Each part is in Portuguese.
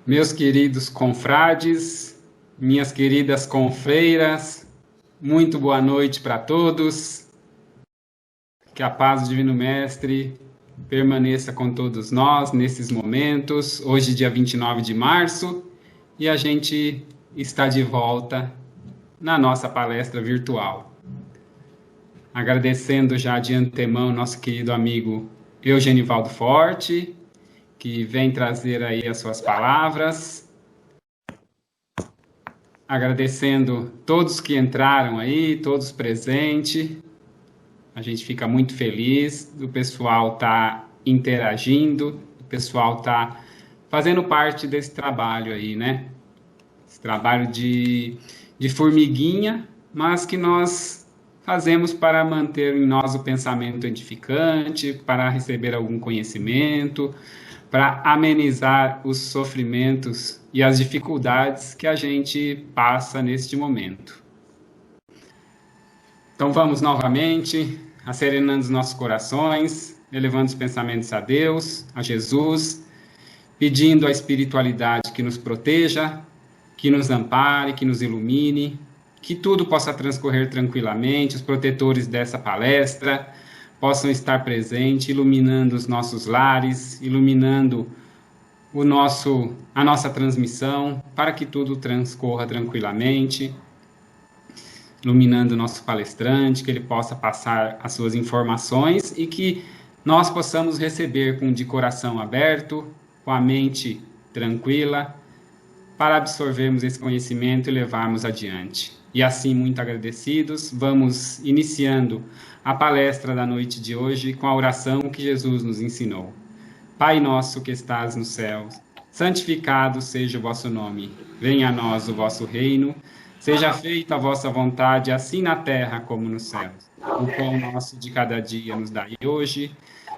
Meus queridos confrades, minhas queridas confreiras, muito boa noite para todos. Que a paz do Divino Mestre permaneça com todos nós nesses momentos. Hoje, dia 29 de março, e a gente está de volta na nossa palestra virtual. Agradecendo já de antemão nosso querido amigo Eugenivaldo Forte, que vem trazer aí as suas palavras. Agradecendo todos que entraram aí, todos presentes. A gente fica muito feliz do pessoal estar interagindo, do pessoal estar fazendo parte desse trabalho aí, né? Esse trabalho de formiguinha, mas que nós fazemos para manter em nós o pensamento edificante, para receber algum conhecimento, para amenizar os sofrimentos e as dificuldades que a gente passa neste momento. Então vamos novamente, acerenando os nossos corações, elevando os pensamentos a Deus, a Jesus, pedindo à espiritualidade que nos proteja, que nos ampare, que nos ilumine, que tudo possa transcorrer tranquilamente, os protetores dessa palestra possam estar presentes, iluminando os nossos lares, iluminando a nossa transmissão, para que tudo transcorra tranquilamente, iluminando o nosso palestrante, que ele possa passar as suas informações e que nós possamos receber de coração aberto, com a mente tranquila, para absorvermos esse conhecimento e levarmos adiante. E assim, muito agradecidos, vamos iniciando a palestra da noite de hoje com a oração que Jesus nos ensinou. Pai nosso que estás nos céus, santificado seja o vosso nome. Venha a nós o vosso reino. Seja feita a vossa vontade, assim na terra como nos céus. O pão nosso de cada dia nos dai hoje.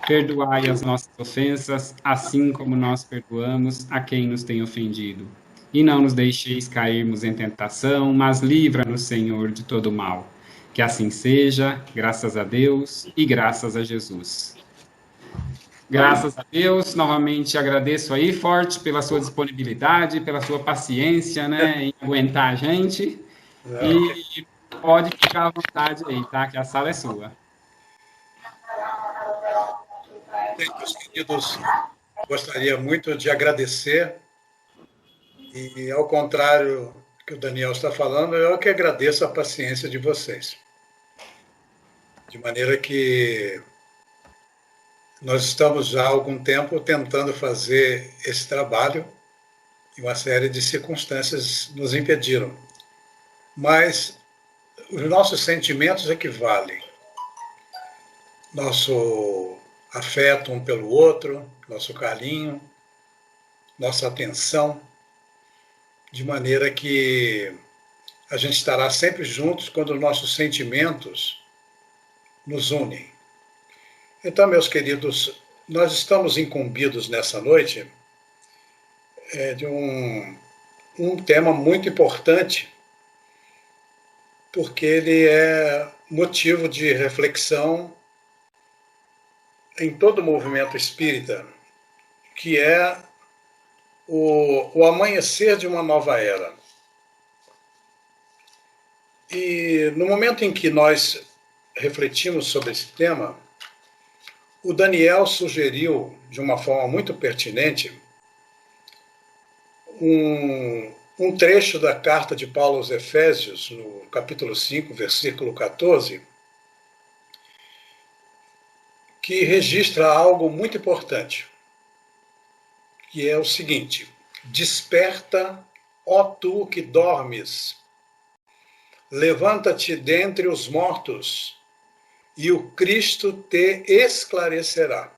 Perdoai as nossas ofensas, assim como nós perdoamos a quem nos tem ofendido. E não nos deixeis cairmos em tentação, mas livra-nos, Senhor, de todo mal. Que assim seja, graças a Deus e graças a Jesus. Graças a Deus, novamente agradeço aí, Forte, pela sua disponibilidade, pela sua paciência, né, em aguentar a gente. E pode ficar à vontade aí, tá? Que a sala é sua. Meus queridos, gostaria muito de agradecer e, ao contrário que o Daniel está falando, eu que agradeço a paciência de vocês. De maneira que nós estamos já há algum tempo tentando fazer esse trabalho e uma série de circunstâncias nos impediram. Mas os nossos sentimentos é que valem. Nosso afeto um pelo outro, nosso carinho, nossa atenção, de maneira que a gente estará sempre juntos quando os nossos sentimentos nos unem. Então, meus queridos, nós estamos incumbidos nessa noite de um tema muito importante, porque ele é motivo de reflexão em todo o movimento espírita, que é o amanhecer de uma nova era. E no momento em que nós refletimos sobre esse tema, o Daniel sugeriu, de uma forma muito pertinente, um trecho da carta de Paulo aos Efésios, no capítulo 5, versículo 14, que registra algo muito importante, que é o seguinte: desperta, ó tu que dormes, levanta-te dentre os mortos, e o Cristo te esclarecerá.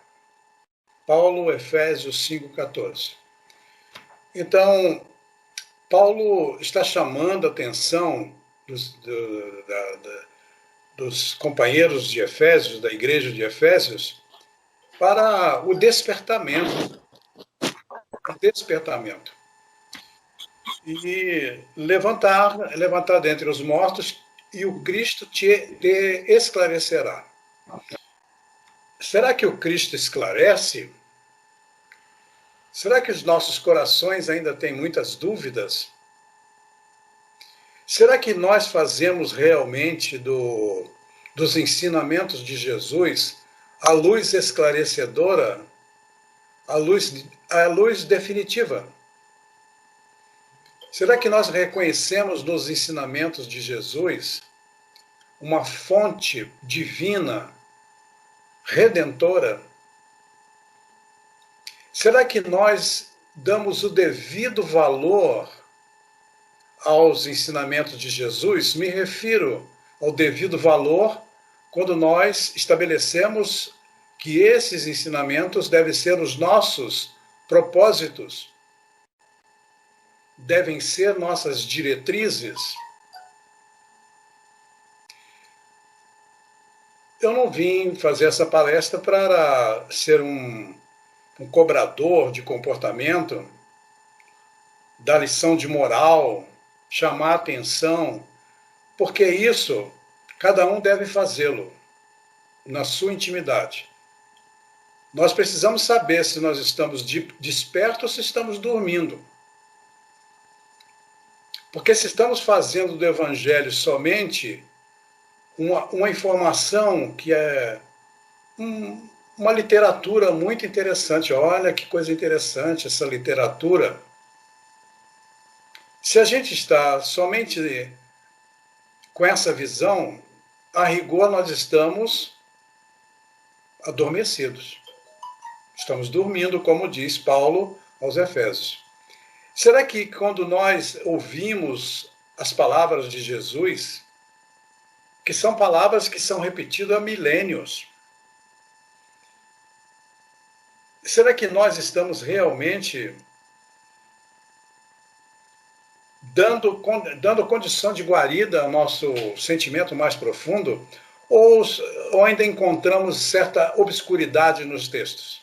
Paulo, Efésios 5,14. Então, Paulo está chamando a atenção dos companheiros de Efésios, da igreja de Efésios, para o despertamento. E levantar dentre os mortos, e o Cristo te esclarecerá. Será que o Cristo esclarece? Será que os nossos corações ainda têm muitas dúvidas? Será que nós fazemos realmente dos ensinamentos de Jesus a luz esclarecedora, a luz definitiva? Será que nós reconhecemos nos ensinamentos de Jesus uma fonte divina, redentora? Será que nós damos o devido valor aos ensinamentos de Jesus? Me refiro ao devido valor quando nós estabelecemos que esses ensinamentos devem ser os nossos propósitos, devem ser nossas diretrizes. Eu não vim fazer essa palestra para ser um cobrador de comportamento, dar lição de moral, chamar atenção, porque isso cada um deve fazê-lo na sua intimidade. Nós precisamos saber se nós estamos despertos ou se estamos dormindo. Porque se estamos fazendo do Evangelho somente uma informação que é uma literatura muito interessante, olha que coisa interessante essa literatura. Se a gente está somente com essa visão, a rigor nós estamos adormecidos. Estamos dormindo, como diz Paulo aos Efésios. Será que quando nós ouvimos as palavras de Jesus, que são palavras que são repetidas há milênios, será que nós estamos realmente dando condição de guarida ao nosso sentimento mais profundo, ou ainda encontramos certa obscuridade nos textos?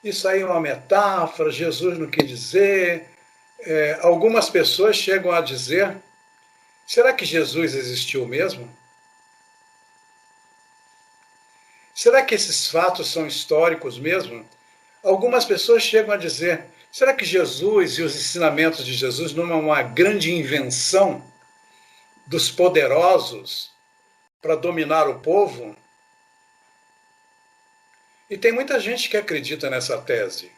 Isso aí é uma metáfora, Jesus não quis dizer. Algumas pessoas chegam a dizer, será que Jesus existiu mesmo? Será que esses fatos são históricos mesmo? Algumas pessoas chegam a dizer, será que Jesus e os ensinamentos de Jesus não é uma grande invenção dos poderosos para dominar o povo? E tem muita gente que acredita nessa tese,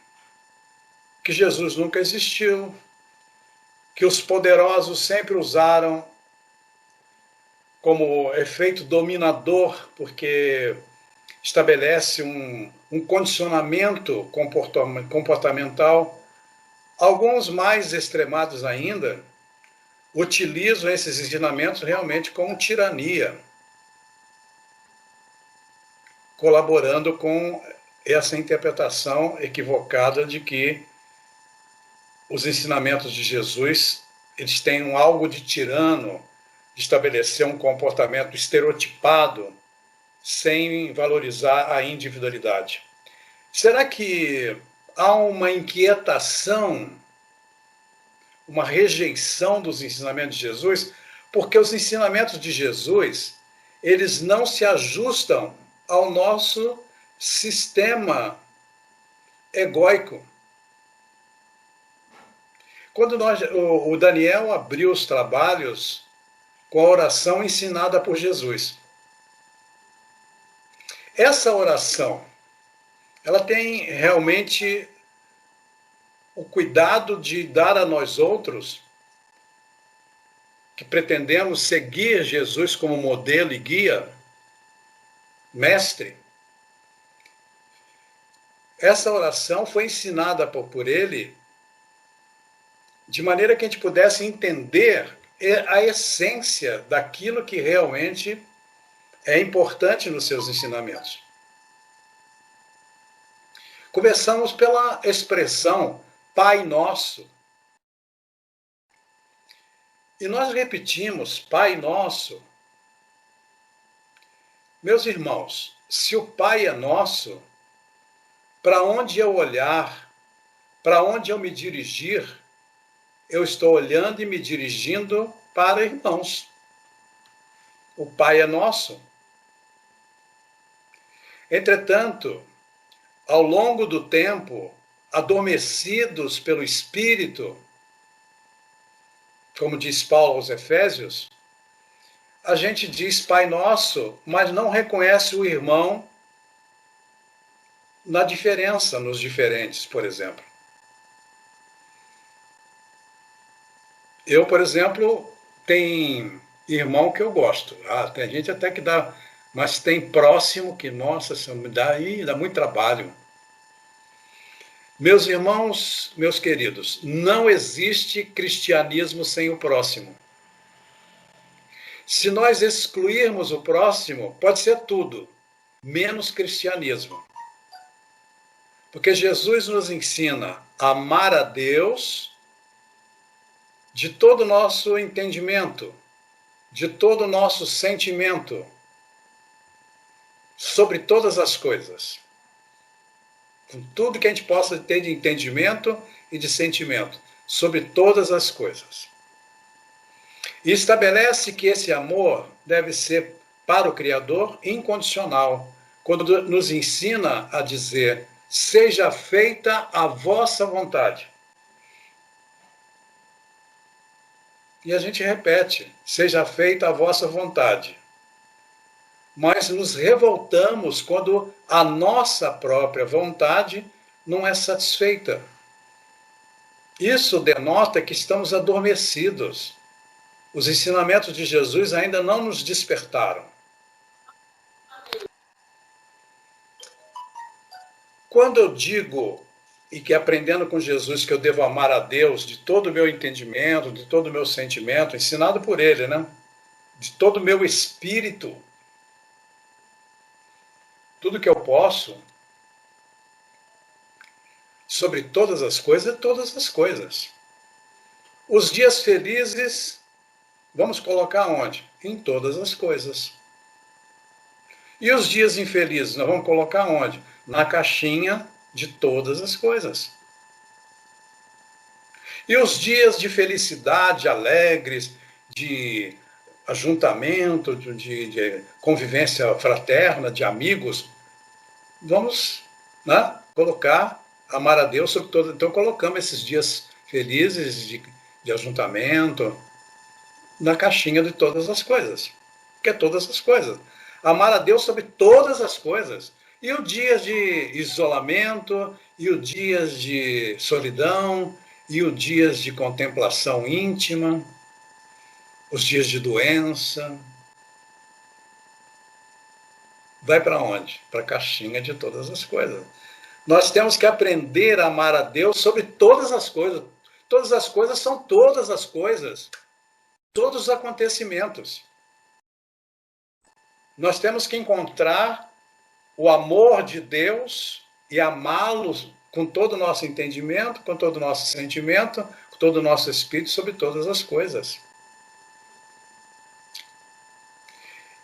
que Jesus nunca existiu, que os poderosos sempre usaram como efeito dominador, porque estabelece um condicionamento comportamental. Alguns mais extremados ainda utilizam esses ensinamentos realmente como tirania, colaborando com essa interpretação equivocada de que os ensinamentos de Jesus eles têm algo de tirano, de estabelecer um comportamento estereotipado, sem valorizar a individualidade. Será que há uma inquietação, uma rejeição dos ensinamentos de Jesus? Porque os ensinamentos de Jesus, eles não se ajustam ao nosso sistema egóico. Quando o Daniel abriu os trabalhos com a oração ensinada por Jesus, essa oração, ela tem realmente o cuidado de dar a nós outros, que pretendemos seguir Jesus como modelo e guia, mestre. Essa oração foi ensinada por ele de maneira que a gente pudesse entender a essência daquilo que realmente é importante nos seus ensinamentos. Começamos pela expressão Pai Nosso. E nós repetimos Pai Nosso. Meus irmãos, se o Pai é nosso, para onde eu olhar, para onde eu me dirigir, eu estou olhando e me dirigindo para irmãos. O Pai é nosso. Entretanto, ao longo do tempo, adormecidos pelo Espírito, como diz Paulo aos Efésios, a gente diz Pai Nosso, mas não reconhece o irmão na diferença, nos diferentes, por exemplo. Eu, por exemplo, tem irmão que eu gosto. Tem gente até que dá, mas tem próximo que, nossa, dá muito trabalho. Meus irmãos, meus queridos, não existe cristianismo sem o próximo. Se nós excluirmos o próximo, pode ser tudo, menos cristianismo. Porque Jesus nos ensina a amar a Deus de todo o nosso entendimento, de todo o nosso sentimento, sobre todas as coisas. Com tudo que a gente possa ter de entendimento e de sentimento, sobre todas as coisas. E estabelece que esse amor deve ser para o Criador incondicional, quando nos ensina a dizer: seja feita a vossa vontade. E a gente repete: seja feita a vossa vontade. Mas nos revoltamos quando a nossa própria vontade não é satisfeita. Isso denota que estamos adormecidos. Os ensinamentos de Jesus ainda não nos despertaram. Quando eu digo, e que aprendendo com Jesus, que eu devo amar a Deus de todo o meu entendimento, de todo o meu sentimento, ensinado por Ele, né? De todo o meu espírito, tudo que eu posso, sobre todas as coisas, todas as coisas. Os dias felizes, vamos colocar onde? Em todas as coisas. E os dias infelizes, nós vamos colocar onde? Na caixinha de todas as coisas. E os dias de felicidade, alegres, de ajuntamento, de convivência fraterna, de amigos, vamos, né, colocar, amar a Deus sobre todo. Então colocamos esses dias felizes de ajuntamento na caixinha de todas as coisas. Que é todas as coisas. Amar a Deus sobre todas as coisas. E os dias de isolamento, e os dias de solidão, e os dias de contemplação íntima, os dias de doença. Vai para onde? Para a caixinha de todas as coisas. Nós temos que aprender a amar a Deus sobre todas as coisas. Todas as coisas são todas as coisas. Todos os acontecimentos. Nós temos que encontrar o amor de Deus e amá-lo com todo o nosso entendimento, com todo o nosso sentimento, com todo o nosso espírito sobre todas as coisas.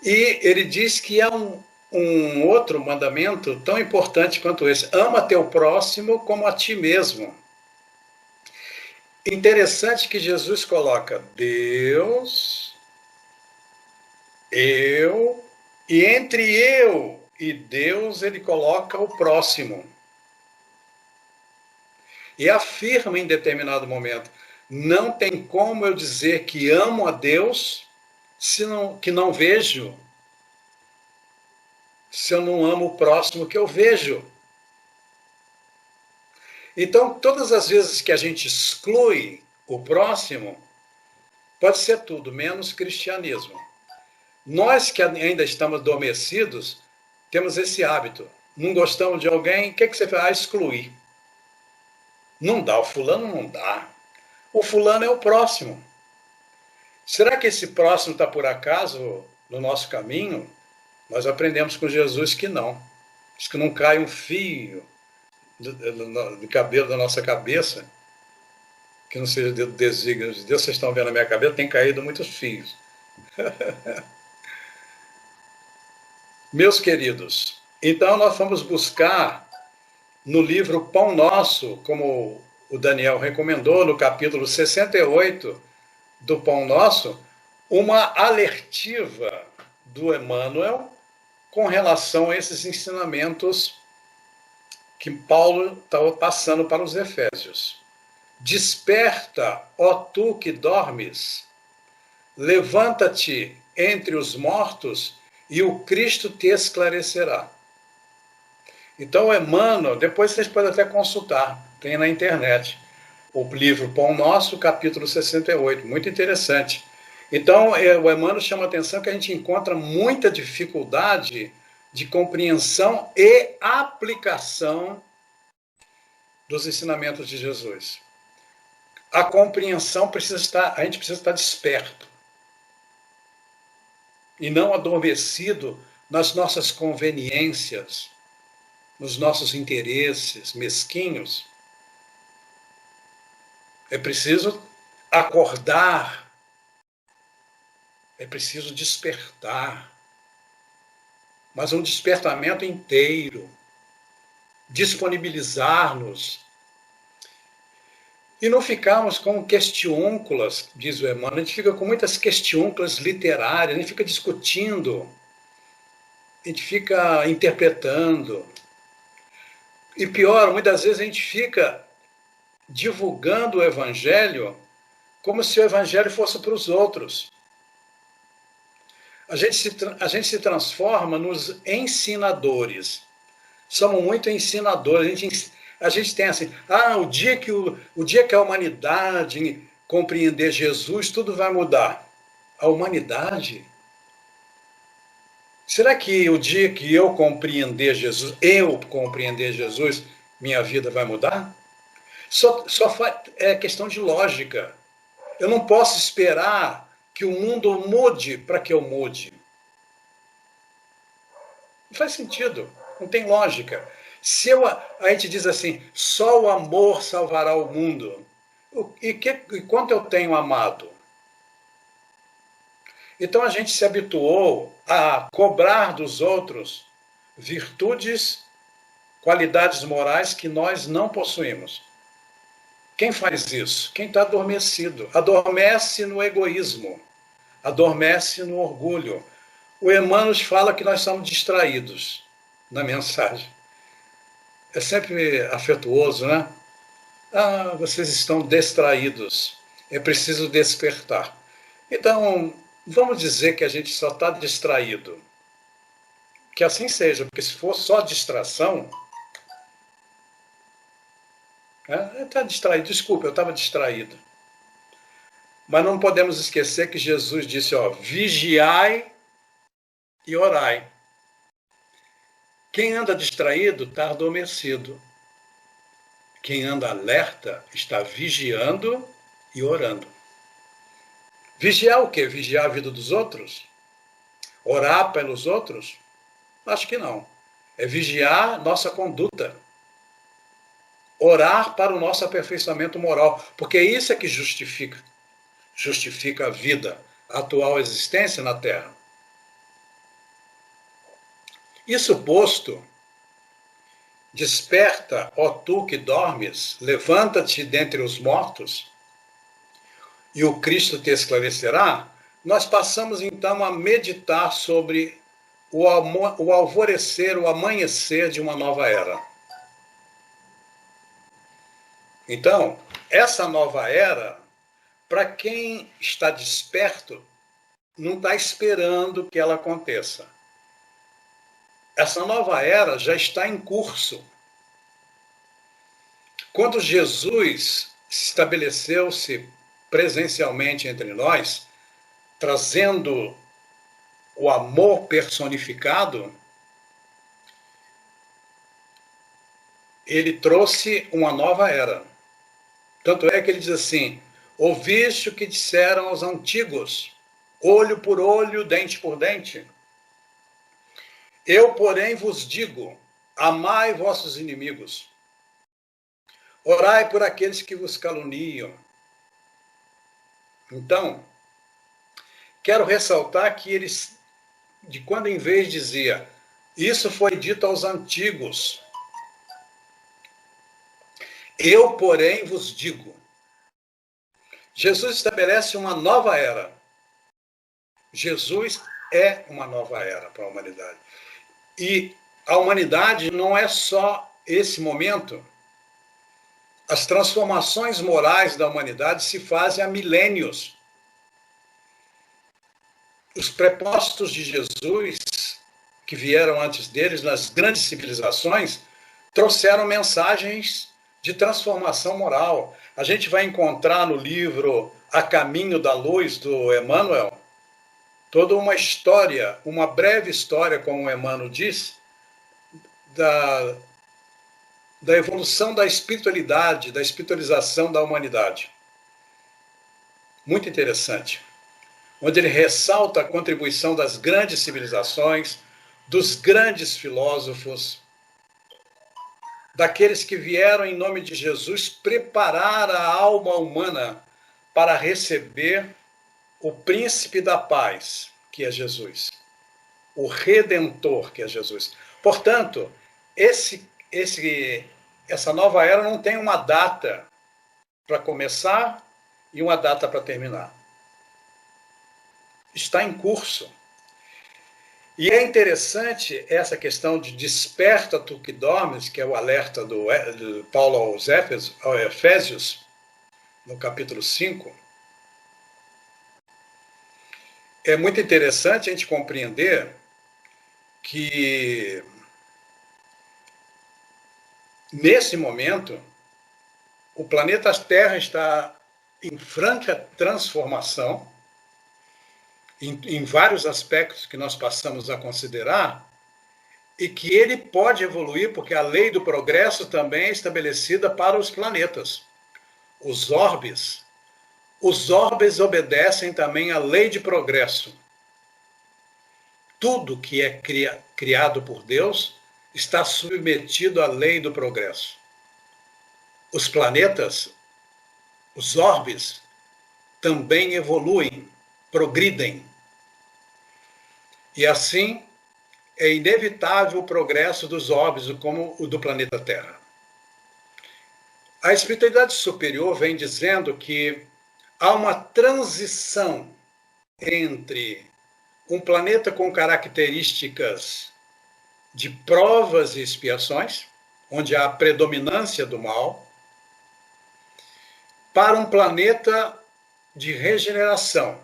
E ele diz que há um outro mandamento tão importante quanto esse: ama teu próximo como a ti mesmo. Interessante que Jesus coloca Deus, eu, e entre eu e Deus ele coloca o próximo. E afirma em determinado momento: não tem como eu dizer que amo a Deus que não vejo, se eu não amo o próximo que eu vejo. Então, todas as vezes que a gente exclui o próximo, pode ser tudo, menos cristianismo. Nós que ainda estamos adormecidos, temos esse hábito. Não gostamos de alguém, o que você faz? Excluir. Não dá, o fulano não dá. O fulano é o próximo. Será que esse próximo está por acaso no nosso caminho? Nós aprendemos com Jesus que não. Diz que não cai um fio do cabelo da nossa cabeça, que não seja do desígnio de Deus. Vocês estão vendo a minha cabeça, tem caído muitos fios. Meus queridos, então nós vamos buscar no livro Pão Nosso, como o Daniel recomendou, no capítulo 68 do Pão Nosso, uma alertiva do Emmanuel com relação a esses ensinamentos que Paulo estava passando para os Efésios. Desperta, ó tu que dormes, levanta-te entre os mortos e o Cristo te esclarecerá. Então, Emmanuel, depois vocês podem até consultar, tem na internet, o livro Pão Nosso, capítulo 68, muito interessante. Então, o Emmanuel chama a atenção que a gente encontra muita dificuldade de compreensão e aplicação dos ensinamentos de Jesus. A compreensão a gente precisa estar desperto e não adormecido nas nossas conveniências, nos nossos interesses mesquinhos. É preciso acordar, é preciso despertar, mas um despertamento inteiro, disponibilizar-nos e não ficarmos com questiúnculas, diz o Emmanuel. A gente fica com muitas questiúnculas literárias, a gente fica discutindo, a gente fica interpretando. E pior, muitas vezes a gente fica divulgando o Evangelho como se o Evangelho fosse para os outros. A gente se transforma nos ensinadores. Somos muito ensinadores. A gente tem assim, o dia que a humanidade compreender Jesus, tudo vai mudar. A humanidade? Será que o dia que eu compreender Jesus, minha vida vai mudar? É questão de lógica. Eu não posso esperar que o mundo mude para que eu mude. Não faz sentido, não tem lógica. A gente diz assim, só o amor salvará o mundo. E quanto eu tenho amado? Então a gente se habituou a cobrar dos outros virtudes, qualidades morais que nós não possuímos. Quem faz isso? Quem está adormecido. Adormece no egoísmo, adormece no orgulho. O Emmanuel fala que nós somos distraídos na mensagem. É sempre afetuoso, né? Vocês estão distraídos. É preciso despertar. Então, vamos dizer que a gente só está distraído. Que assim seja, porque se for só distração... Está distraído. Desculpa, eu estava distraído. Mas não podemos esquecer que Jesus disse, vigiai e orai. Quem anda distraído está adormecido. Quem anda alerta está vigiando e orando. Vigiar o quê? Vigiar a vida dos outros? Orar pelos outros? Acho que não. É vigiar nossa conduta. Orar para o nosso aperfeiçoamento moral. Porque isso é que justifica a vida, a atual existência na Terra. Isso posto, desperta, ó tu que dormes, levanta-te dentre os mortos, e o Cristo te esclarecerá. Nós passamos então a meditar sobre o alvorecer, o amanhecer de uma nova era. Então, essa nova era, para quem está desperto, não está esperando que ela aconteça. Essa nova era já está em curso. Quando Jesus estabeleceu-se presencialmente entre nós, trazendo o amor personificado, ele trouxe uma nova era. Tanto é que ele diz assim, ouviste o que disseram os antigos, olho por olho, dente por dente. Eu, porém, vos digo, amai vossos inimigos. Orai por aqueles que vos caluniam. Então, quero ressaltar que eles, de quando em vez dizia, isso foi dito aos antigos. Eu, porém, vos digo. Jesus estabelece uma nova era. Jesus é uma nova era para a humanidade. E a humanidade não é só esse momento, as transformações morais da humanidade se fazem há milênios. Os prepostos de Jesus, que vieram antes deles nas grandes civilizações, trouxeram mensagens de transformação moral. A gente vai encontrar no livro A Caminho da Luz, do Emmanuel, toda uma história, uma breve história, como o Emmanuel diz, da evolução da espiritualidade, da espiritualização da humanidade. Muito interessante. Onde ele ressalta a contribuição das grandes civilizações, dos grandes filósofos, daqueles que vieram em nome de Jesus preparar a alma humana para receber o príncipe da paz, que é Jesus, o redentor, que é Jesus. Portanto, essa nova era não tem uma data para começar e uma data para terminar. Está em curso. E é interessante essa questão de desperta tu que dormes, que é o alerta do Paulo aos Efésios, no capítulo 5. É muito interessante a gente compreender que, nesse momento, o planeta Terra está em franca transformação, em vários aspectos que nós passamos a considerar, e que ele pode evoluir, porque a lei do progresso também é estabelecida para os planetas. Os orbes obedecem também à lei de progresso. Tudo que é criado por Deus está submetido à lei do progresso. Os planetas, os orbes, também evoluem, progridem. E assim, é inevitável o progresso dos orbes, como o do planeta Terra. A espiritualidade superior vem dizendo que há uma transição entre um planeta com características de provas e expiações, onde há a predominância do mal, para um planeta de regeneração,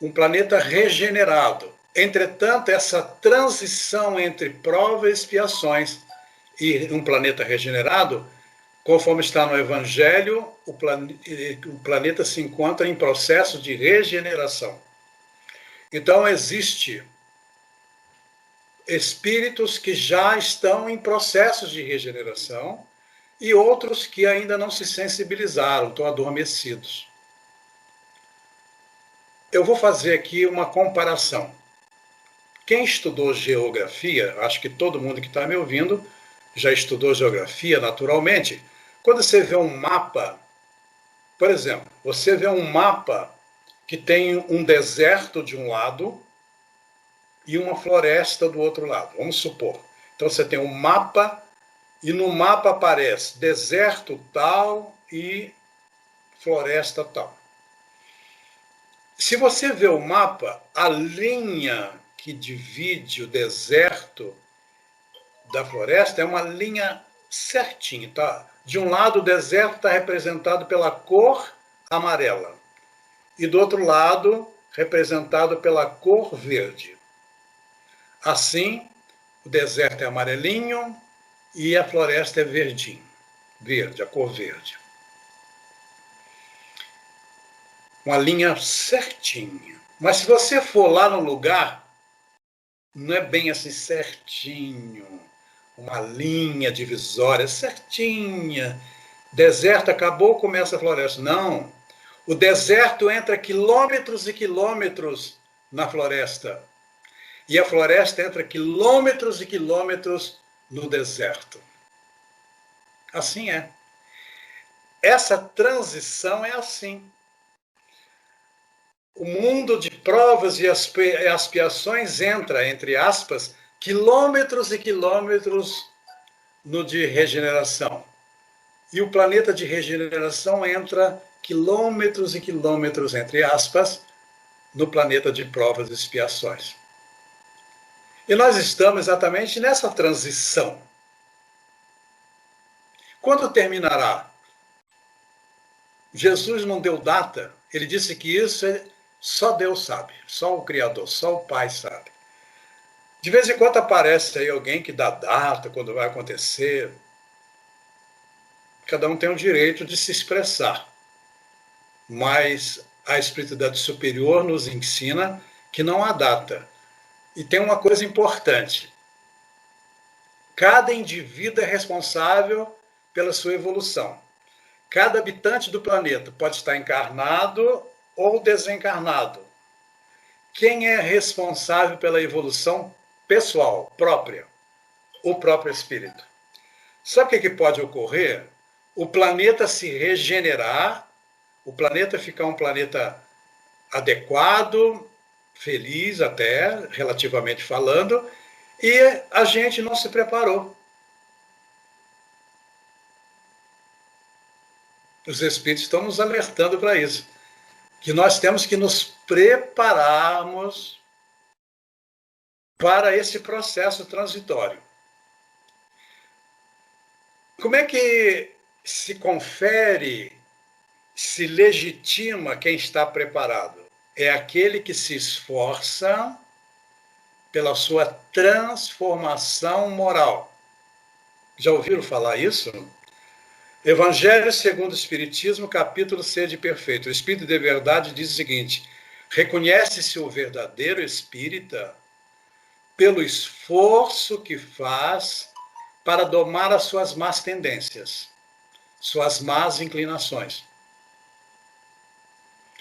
um planeta regenerado. Entretanto, essa transição entre provas e expiações e um planeta regenerado, conforme está no Evangelho, o planeta se encontra em processo de regeneração. Então, existe espíritos que já estão em processos de regeneração e outros que ainda não se sensibilizaram, estão adormecidos. Eu vou fazer aqui uma comparação. Quem estudou geografia, acho que todo mundo que está me ouvindo já estudou geografia naturalmente. Quando você vê um mapa, por exemplo, você vê um mapa que tem um deserto de um lado e uma floresta do outro lado, vamos supor. Então você tem um mapa e no mapa aparece deserto tal e floresta tal. Se você vê o mapa, a linha que divide o deserto da floresta é uma linha certinha, tá? De um lado, o deserto está representado pela cor amarela e do outro lado, representado pela cor verde. Assim, o deserto é amarelinho e a floresta é verdinho, verde, a cor verde. Uma linha certinha. Mas se você for lá no lugar, não é bem assim certinho. Uma linha divisória certinha. Deserto acabou, começa a floresta. Não. O deserto entra quilômetros e quilômetros na floresta. E a floresta entra quilômetros e quilômetros no deserto. Assim é. Essa transição é assim. O mundo de provas e expiações entra, entre aspas, quilômetros e quilômetros no de regeneração. E o planeta de regeneração entra quilômetros e quilômetros, entre aspas, no planeta de provas e expiações. E nós estamos exatamente nessa transição. Quando terminará? Jesus não deu data, ele disse que isso só Deus sabe, só o Criador, só o Pai sabe. De vez em quando aparece aí alguém que dá data, quando vai acontecer. Cada um tem o direito de se expressar, mas a espiritualidade superior nos ensina que não há data. E tem uma coisa importante: cada indivíduo é responsável pela sua evolução. Cada habitante do planeta pode estar encarnado ou desencarnado. Quem é responsável pela evolução pessoal, própria? O próprio espírito. Sabe o que pode ocorrer? O planeta se regenerar, o planeta ficar um planeta adequado, feliz até, relativamente falando, e a gente não se preparou. Os espíritos estão nos alertando para isso, que nós temos que nos prepararmos para esse processo transitório. Como é que se confere, se legitima quem está preparado? É aquele que se esforça pela sua transformação moral. Já ouviram falar isso? Evangelho segundo o Espiritismo, capítulo Sede Perfeito. O Espírito de Verdade diz o seguinte: reconhece-se o verdadeiro espírita pelo esforço que faz para domar as suas más tendências, suas más inclinações.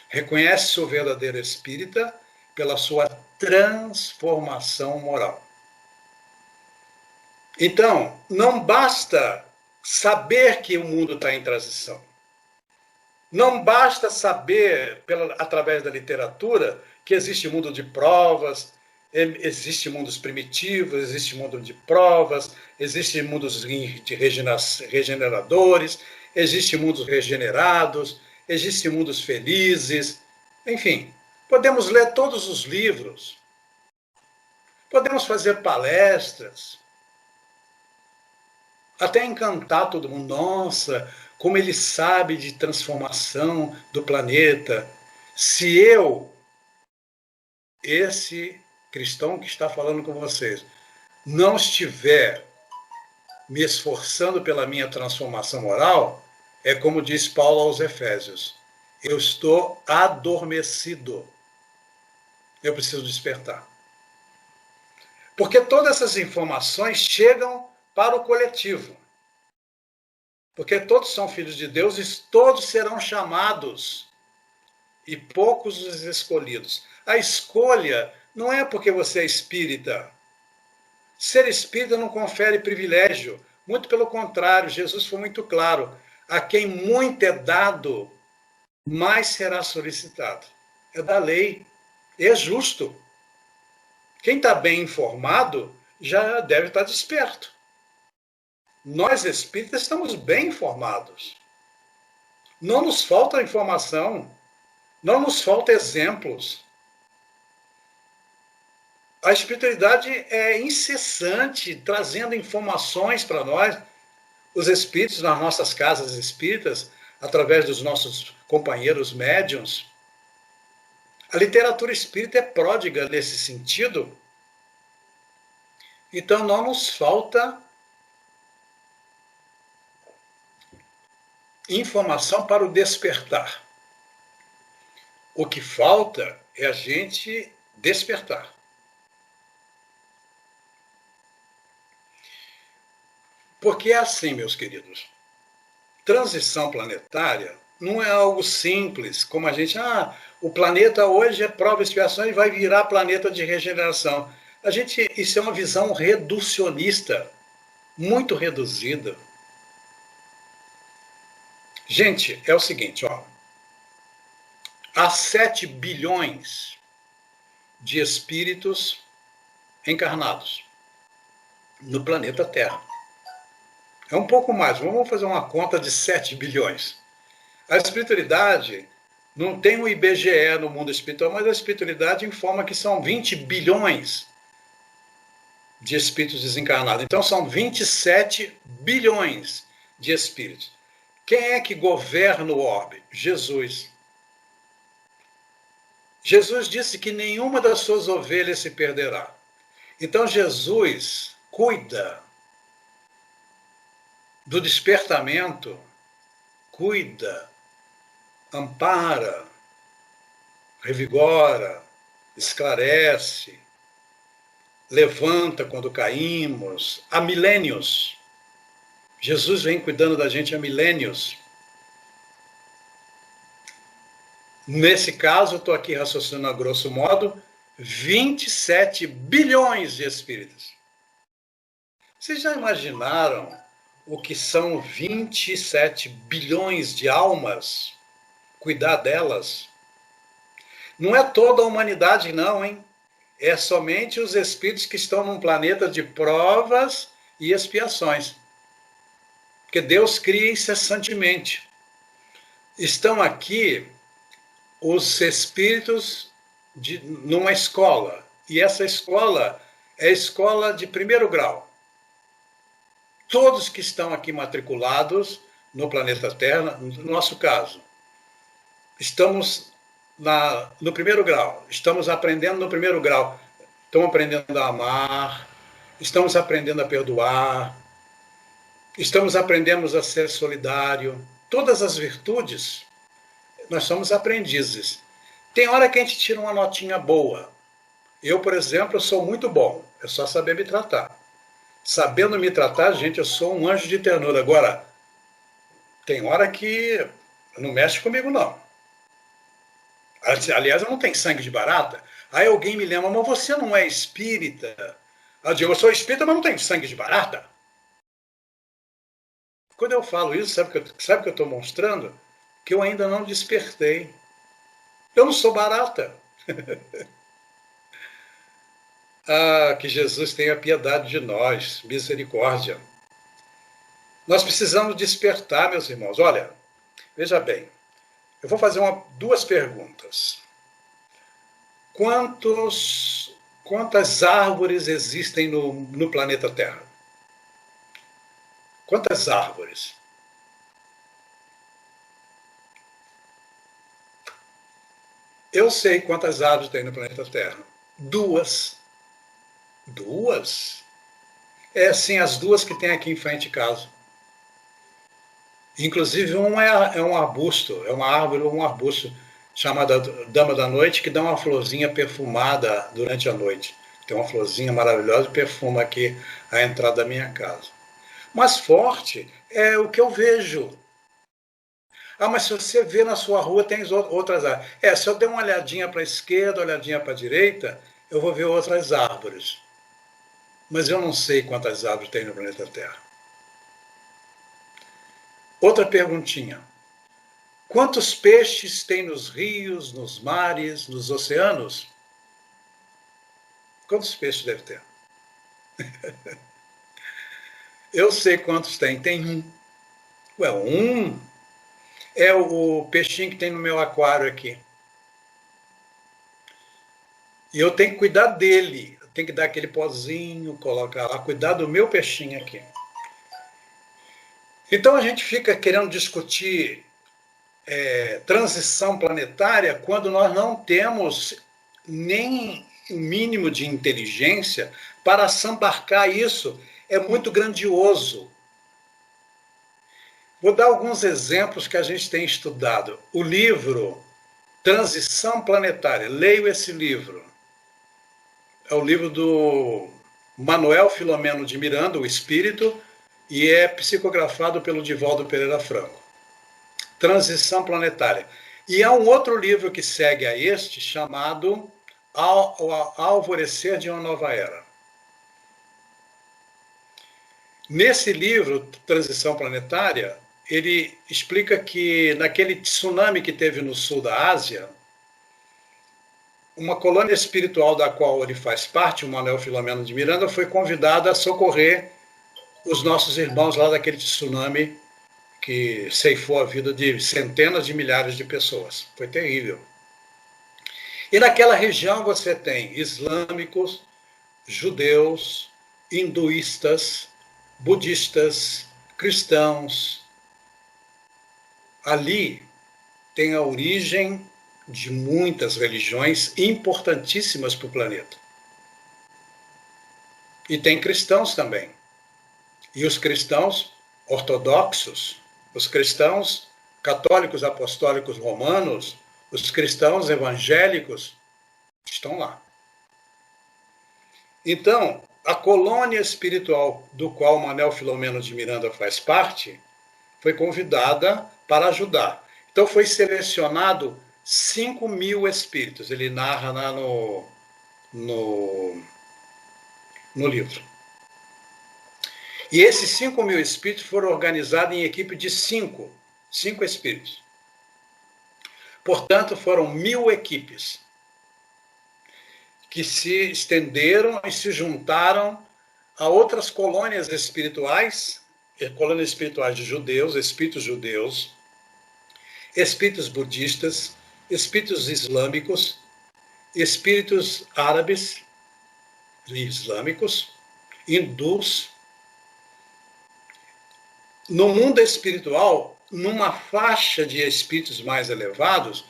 Reconhece-se o verdadeiro espírita pela sua transformação moral. Então, não basta saber que o mundo está em transição. Não basta saber, através da literatura, que existe mundo de provas, existe mundos primitivos, existe mundo de provas, existe mundos de regeneradores, existe mundos regenerados, existem mundos felizes. Enfim, podemos ler todos os livros, podemos fazer palestras, até encantar todo mundo. Nossa, como ele sabe de transformação do planeta. Se eu, esse cristão que está falando com vocês, não estiver me esforçando pela minha transformação moral, é como diz Paulo aos Efésios: eu estou adormecido. Eu preciso despertar. Porque todas essas informações chegam para o coletivo. Porque todos são filhos de Deus e todos serão chamados, e poucos os escolhidos. A escolha não é porque você é espírita. Ser espírita não confere privilégio. Muito pelo contrário, Jesus foi muito claro: a quem muito é dado, mais será solicitado. É da lei. É justo. Quem está bem informado já deve estar desperto. Nós espíritas estamos bem informados. Não nos falta informação. Não nos falta exemplos. A espiritualidade é incessante, trazendo informações para nós. Os espíritos nas nossas casas espíritas, através dos nossos companheiros médiuns. A literatura espírita é pródiga nesse sentido. Então não nos falta informação para o despertar. O que falta é a gente despertar. Porque é assim, meus queridos. Transição planetária não é algo simples, como a gente, o planeta hoje é prova e expiação e vai virar planeta de regeneração. Isso é uma visão reducionista, muito reduzida. Gente, é o seguinte, há 7 bilhões de espíritos encarnados no planeta Terra. É um pouco mais, vamos fazer uma conta de 7 bilhões. A espiritualidade não tem um IBGE no mundo espiritual, mas a espiritualidade informa que são 20 bilhões de espíritos desencarnados. Então são 27 bilhões de espíritos. Quem é que governa o orbe? Jesus. Jesus disse que nenhuma das suas ovelhas se perderá. Então Jesus cuida do despertamento, cuida, ampara, revigora, esclarece, levanta quando caímos, há milênios. Jesus vem cuidando da gente há milênios. Nesse caso, eu estou aqui raciocinando a grosso modo, 27 bilhões de espíritos. Vocês já imaginaram o que são 27 bilhões de almas? Cuidar delas? Não é toda a humanidade, não, hein? É somente os espíritos que estão num planeta de provas e expiações. Porque Deus cria incessantemente. Estão aqui os espíritos numa escola. E essa escola é a escola de primeiro grau. Todos que estão aqui matriculados no planeta Terra, no nosso caso, estamos no primeiro grau, estamos aprendendo no primeiro grau. Estamos aprendendo a amar, estamos aprendendo a perdoar, estamos aprendendo a ser solidário. Todas as virtudes, nós somos aprendizes. Tem hora que a gente tira uma notinha boa. Eu, por exemplo, eu sou muito bom. É só saber me tratar. Sabendo me tratar, gente, eu sou um anjo de ternura. Agora, tem hora que não mexe comigo, não. Aliás, eu não tenho sangue de barata. Aí alguém me lembra, mas você não é espírita? Eu digo, eu sou espírita, mas não tenho sangue de barata. Quando eu falo isso, sabe o que eu estou mostrando? Que eu ainda não despertei. Eu não sou barata. Que Jesus tenha piedade de nós, misericórdia. Nós precisamos despertar, meus irmãos. Olha, veja bem, eu vou fazer duas perguntas. Quantas árvores existem no planeta Terra? Quantas árvores? Eu sei quantas árvores tem no planeta Terra. 2. 2? É sim, as 2 que tem aqui em frente de casa. Inclusive, um é um arbusto, é uma árvore ou um arbusto chamada Dama da Noite, que dá uma florzinha perfumada durante a noite. Tem uma florzinha maravilhosa e perfuma aqui a entrada da minha casa. Mas forte é o que eu vejo. Mas se você vê na sua rua, tem outras árvores. Se eu der uma olhadinha para a esquerda, olhadinha para a direita, eu vou ver outras árvores. Mas eu não sei quantas árvores tem no planeta Terra. Outra perguntinha. Quantos peixes tem nos rios, nos mares, nos oceanos? Quantos peixes deve ter? Eu sei quantos tem. Tem um. Ué, um? É o peixinho que tem no meu aquário aqui. E eu tenho que cuidar dele. Eu tenho que dar aquele pozinho, colocar lá, cuidar do meu peixinho aqui. Então a gente fica querendo discutir transição planetária quando nós não temos nem o mínimo de inteligência para sambarcar isso. É muito grandioso. Vou dar alguns exemplos que a gente tem estudado. O livro Transição Planetária, leio esse livro. É o livro do Manuel Filomeno de Miranda, o Espírito, e é psicografado pelo Divaldo Pereira Franco. Transição Planetária. E há um outro livro que segue a este, chamado Alvorecer de uma Nova Era. Nesse livro, Transição Planetária, ele explica que naquele tsunami que teve no sul da Ásia, uma colônia espiritual da qual ele faz parte, o Manuel Filomeno de Miranda, foi convidada a socorrer os nossos irmãos lá daquele tsunami que ceifou a vida de centenas de milhares de pessoas. Foi terrível. E naquela região você tem islâmicos, judeus, hinduístas, budistas, cristãos. Ali tem a origem de muitas religiões importantíssimas para o planeta. E tem cristãos também. E os cristãos ortodoxos, os cristãos católicos apostólicos romanos, os cristãos evangélicos estão lá. Então, a colônia espiritual do qual Manuel Filomeno de Miranda faz parte, foi convidada para ajudar. Então foi selecionado 5.000 espíritos, ele narra lá no livro. E esses 5.000 espíritos foram organizados em equipe de 5 espíritos. Portanto, foram 1.000 equipes que se estenderam e se juntaram a outras colônias espirituais de judeus, espíritos budistas, espíritos islâmicos, espíritos árabes e islâmicos, hindus. No mundo espiritual, numa faixa de espíritos mais elevados,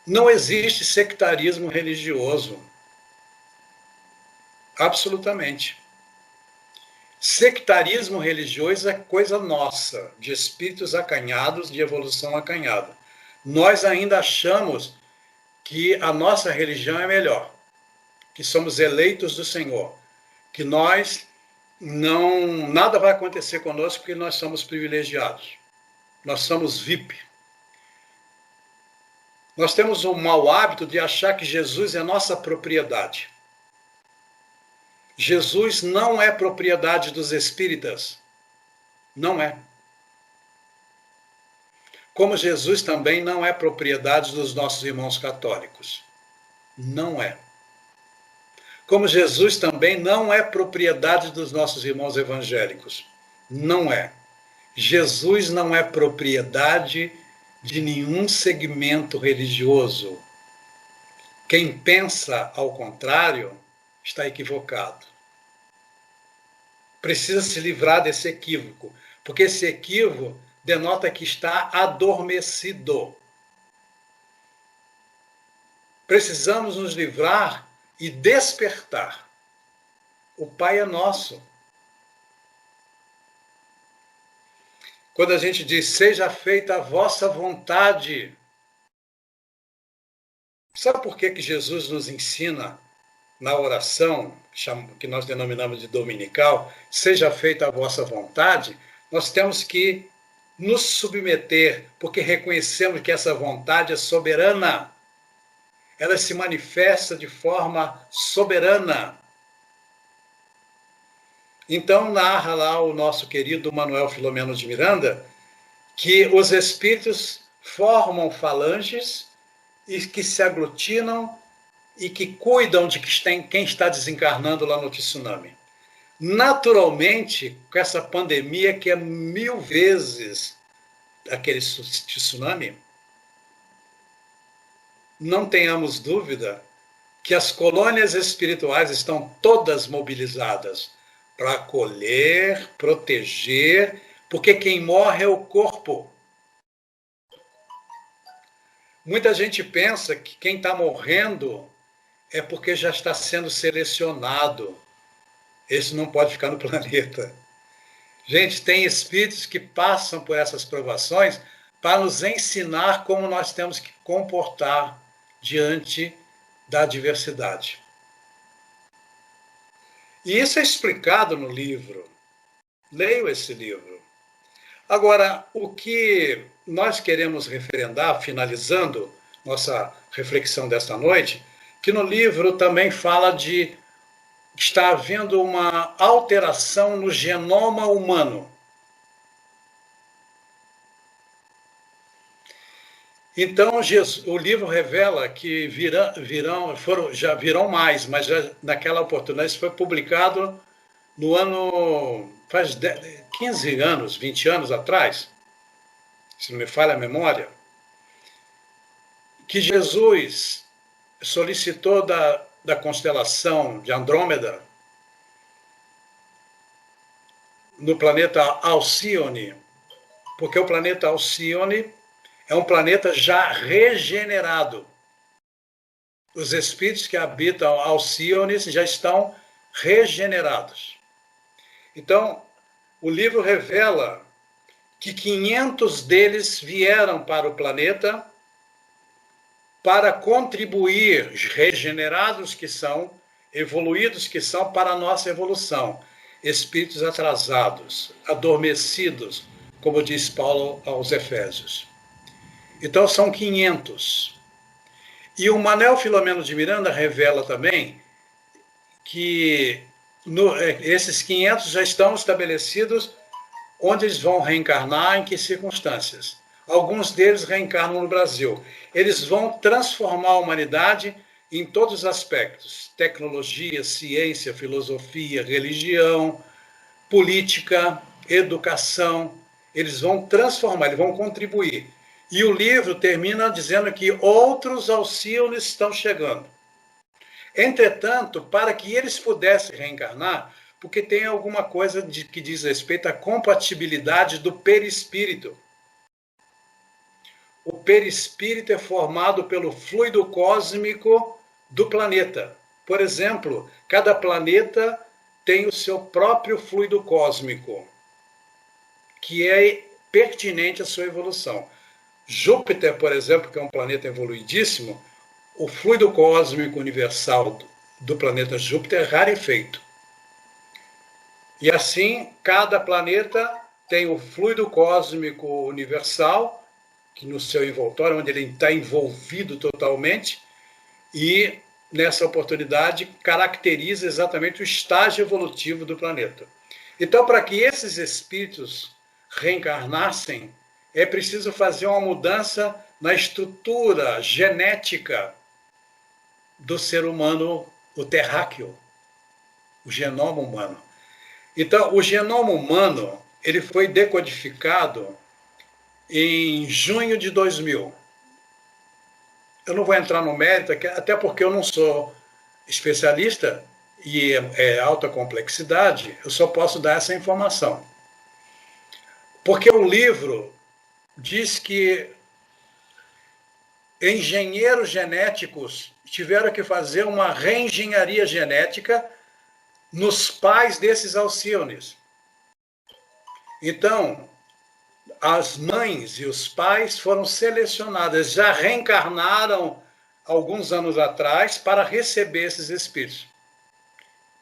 não existe sectarismo religioso. Absolutamente. Sectarismo religioso é coisa nossa, de espíritos acanhados, de evolução acanhada. Nós ainda achamos que a nossa religião é melhor, que somos eleitos do Senhor, que nada vai acontecer conosco porque nós somos privilegiados. Nós somos VIP. Nós temos o mau hábito de achar que Jesus é nossa propriedade. Jesus não é propriedade dos espíritas. Não é. Como Jesus também não é propriedade dos nossos irmãos católicos. Não é. Como Jesus também não é propriedade dos nossos irmãos evangélicos. Não é. Jesus não é propriedade de nenhum segmento religioso. Quem pensa ao contrário está equivocado. Precisa se livrar desse equívoco, porque esse equívoco denota que está adormecido. Precisamos nos livrar e despertar. O Pai é nosso. Quando a gente diz, seja feita a vossa vontade. Sabe por que Jesus nos ensina na oração, que nós denominamos de dominical, seja feita a vossa vontade? Nós temos que nos submeter, porque reconhecemos que essa vontade é soberana. Ela se manifesta de forma soberana. Então, narra lá o nosso querido Manuel Filomeno de Miranda que os espíritos formam falanges e que se aglutinam e que cuidam de quem está desencarnando lá no tsunami. Naturalmente, com essa pandemia que é 1000 vezes aquele tsunami, não tenhamos dúvida que as colônias espirituais estão todas mobilizadas para acolher, proteger, porque quem morre é o corpo. Muita gente pensa que quem está morrendo é porque já está sendo selecionado. Esse não pode ficar no planeta. Gente, tem espíritos que passam por essas provações para nos ensinar como nós temos que comportar diante da adversidade. E isso é explicado no livro. Leio esse livro. Agora, o que nós queremos referendar, finalizando nossa reflexão desta noite, que no livro também fala de que está havendo uma alteração no genoma humano. Então, o livro revela que já virão mais, mas já naquela oportunidade isso foi publicado no ano, faz 15 anos, 20 anos atrás, se não me falha a memória, que Jesus solicitou da constelação de Andrômeda no planeta Alcione, porque o planeta Alcione é um planeta já regenerado. Os espíritos que habitam Alcione já estão regenerados. Então, o livro revela que 500 deles vieram para o planeta para contribuir, regenerados que são, evoluídos que são, para a nossa evolução. Espíritos atrasados, adormecidos, como diz Paulo aos Efésios. Então são 500. E o Manuel Filomeno de Miranda revela também que esses 500 já estão estabelecidos onde eles vão reencarnar, em que circunstâncias. Alguns deles reencarnam no Brasil. Eles vão transformar a humanidade em todos os aspectos: tecnologia, ciência, filosofia, religião, política, educação. Eles vão transformar, eles vão contribuir. E o livro termina dizendo que outros Alcíones estão chegando. Entretanto, para que eles pudessem reencarnar, porque tem alguma coisa que diz respeito à compatibilidade do perispírito. O perispírito é formado pelo fluido cósmico do planeta. Por exemplo, cada planeta tem o seu próprio fluido cósmico, que é pertinente à sua evolução. Júpiter, por exemplo, que é um planeta evoluidíssimo, o fluido cósmico universal do planeta Júpiter é rarefeito. E assim, cada planeta tem o fluido cósmico universal, que no seu envoltório, onde ele está envolvido totalmente, e nessa oportunidade caracteriza exatamente o estágio evolutivo do planeta. Então, para que esses espíritos reencarnassem, é preciso fazer uma mudança na estrutura genética do ser humano, o terráqueo, o genoma humano. Então, o genoma humano ele foi decodificado em junho de 2000. Eu não vou entrar no mérito, até porque eu não sou especialista e é alta complexidade, eu só posso dar essa informação. Porque o livro diz que engenheiros genéticos tiveram que fazer uma reengenharia genética nos pais desses Alcíones. Então, as mães e os pais foram selecionados, já reencarnaram alguns anos atrás para receber esses espíritos.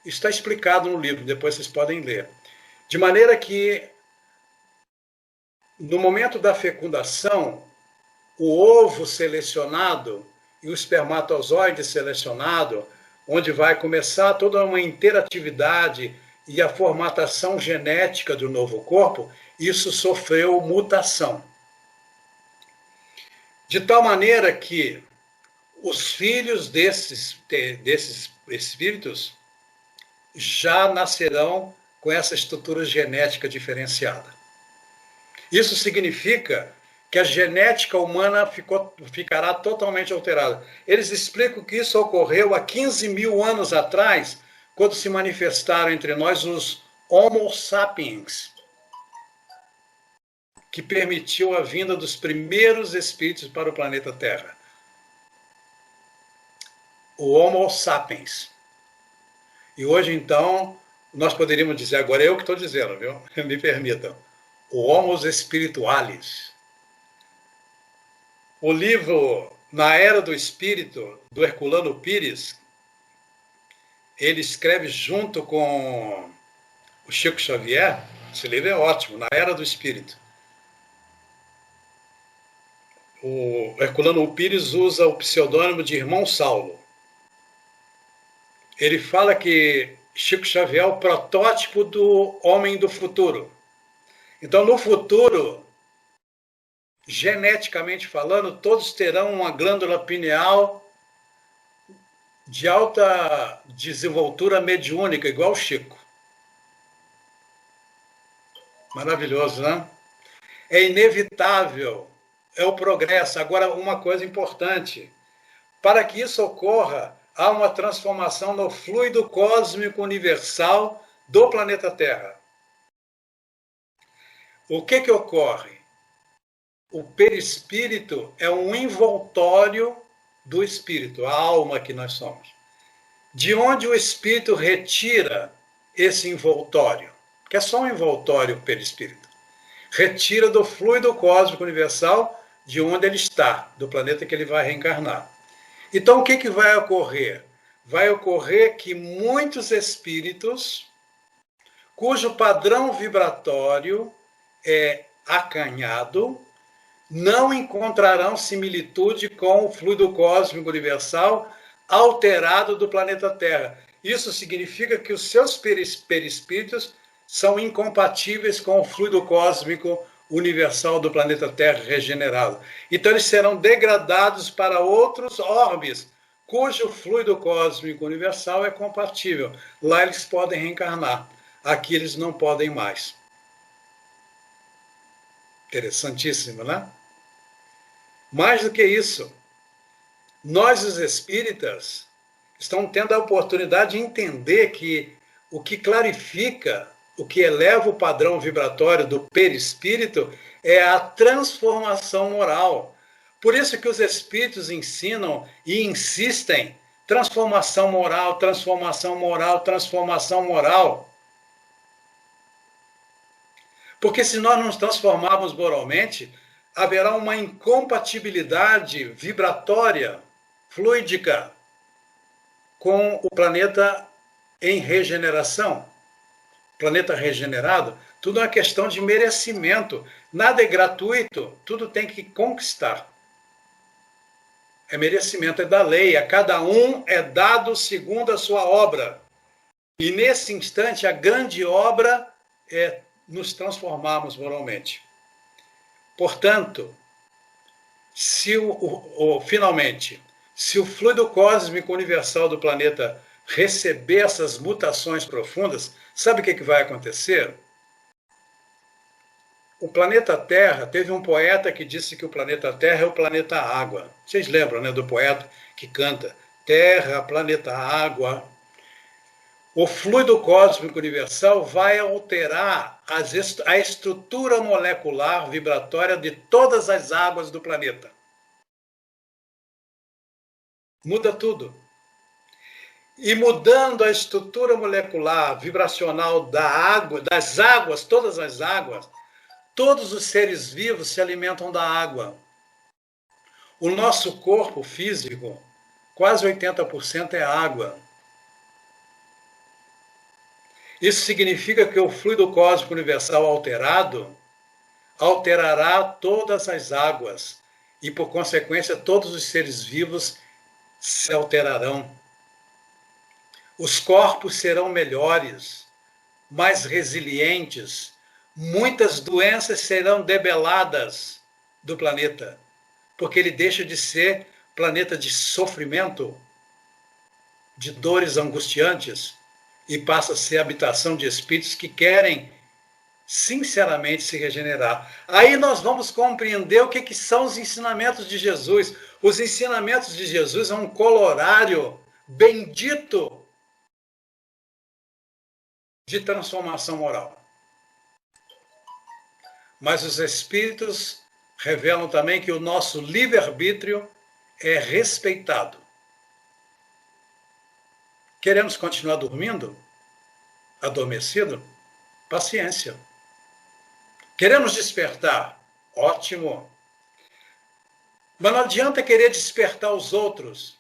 Isso está explicado no livro, depois vocês podem ler. De maneira que, no momento da fecundação, o ovo selecionado e o espermatozoide selecionado, onde vai começar toda uma interatividade e a formatação genética do novo corpo, isso sofreu mutação. De tal maneira que os filhos desses espíritos já nascerão com essa estrutura genética diferenciada. Isso significa que a genética humana ficará totalmente alterada. Eles explicam que isso ocorreu há 15 mil anos atrás, quando se manifestaram entre nós os Homo sapiens, que permitiu a vinda dos primeiros espíritos para o planeta Terra. O Homo sapiens. E hoje, então, nós poderíamos dizer, agora eu que estou dizendo, viu? Me permitam, o Homo spiritualis. O livro Na Era do Espírito, do Herculano Pires, ele escreve junto com o Chico Xavier. Esse livro é ótimo, Na Era do Espírito. O Herculano Pires usa o pseudônimo de Irmão Saulo. Ele fala que Chico Xavier é o protótipo do homem do futuro. Então, no futuro, geneticamente falando, todos terão uma glândula pineal de alta desenvoltura mediúnica, igual o Chico. Maravilhoso, né? É inevitável, é o progresso. Agora, uma coisa importante, para que isso ocorra, há uma transformação no fluido cósmico universal do planeta Terra. O que ocorre? O perispírito é um envoltório do espírito, a alma que nós somos. De onde o espírito retira esse envoltório? Que é só um envoltório, o perispírito. Retira do fluido cósmico universal de onde ele está, do planeta que ele vai reencarnar. Então, o que vai ocorrer? Vai ocorrer que muitos espíritos, cujo padrão vibratório é acanhado, não encontrarão similitude com o fluido cósmico universal alterado do planeta Terra. Isso significa que os seus perispíritos são incompatíveis com o fluido cósmico universal do planeta Terra regenerado. Então eles serão degradados para outros orbes, cujo fluido cósmico universal é compatível. Lá eles podem reencarnar. Aqui eles não podem mais. Interessantíssimo, né? Mais do que isso, nós, os espíritas, estamos tendo a oportunidade de entender que o que clarifica, o que eleva o padrão vibratório do perispírito é a transformação moral. Por isso que os espíritos ensinam e insistem: transformação moral, transformação moral, transformação moral. Porque se nós nos transformarmos moralmente, haverá uma incompatibilidade vibratória, fluídica, com o planeta em regeneração. Planeta regenerado, tudo é uma questão de merecimento. Nada é gratuito, tudo tem que conquistar. É merecimento, é da lei. A cada um é dado segundo a sua obra. E nesse instante, a grande obra é nos transformarmos moralmente. Portanto, finalmente, se o fluido cósmico universal do planeta receber essas mutações profundas, sabe o que vai acontecer? O planeta Terra, teve um poeta que disse que o planeta Terra é o planeta Água. Vocês lembram, né, do poeta que canta Terra, planeta Água? O fluido cósmico universal vai alterar a estrutura molecular vibratória de todas as águas do planeta. Muda tudo. E mudando a estrutura molecular vibracional da água, das águas, todas as águas, todos os seres vivos se alimentam da água. O nosso corpo físico, quase 80% é água. Isso significa que o fluido cósmico universal alterado alterará todas as águas e, por consequência, todos os seres vivos se alterarão. Os corpos serão melhores, mais resilientes, muitas doenças serão debeladas do planeta, porque ele deixa de ser planeta de sofrimento, de dores angustiantes, e passa a ser habitação de espíritos que querem, sinceramente, se regenerar. Aí nós vamos compreender o que são os ensinamentos de Jesus. Os ensinamentos de Jesus é um colorário bendito de transformação moral. Mas os espíritos revelam também que o nosso livre-arbítrio é respeitado. Queremos continuar dormindo? Adormecido? Paciência. Queremos despertar? Ótimo. Mas não adianta querer despertar os outros,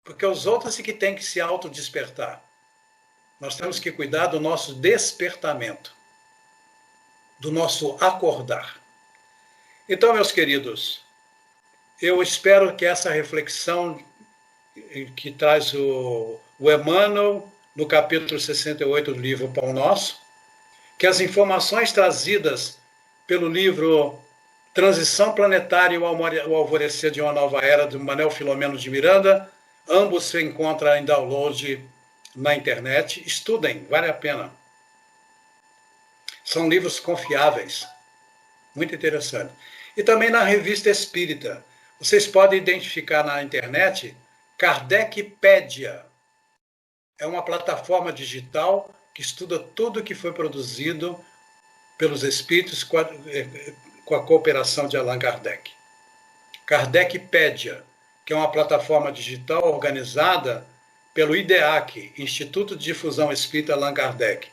porque os outros é que têm que se autodespertar. Nós temos que cuidar do nosso despertamento, do nosso acordar. Então, meus queridos, eu espero que essa reflexão que traz o Emmanuel, no capítulo 68 do livro Pão Nosso, que as informações trazidas pelo livro Transição Planetária e o Alvorecer de uma Nova Era, do Manuel Filomeno de Miranda, ambos se encontram em download na internet. Estudem, vale a pena. São livros confiáveis, muito interessante. E também na Revista Espírita. Vocês podem identificar na internet Kardecpédia. É uma plataforma digital que estuda tudo que foi produzido pelos espíritos com a cooperação de Allan Kardec. Kardecpédia, que é uma plataforma digital organizada pelo IDEAC, Instituto de Difusão Espírita Allan Kardec,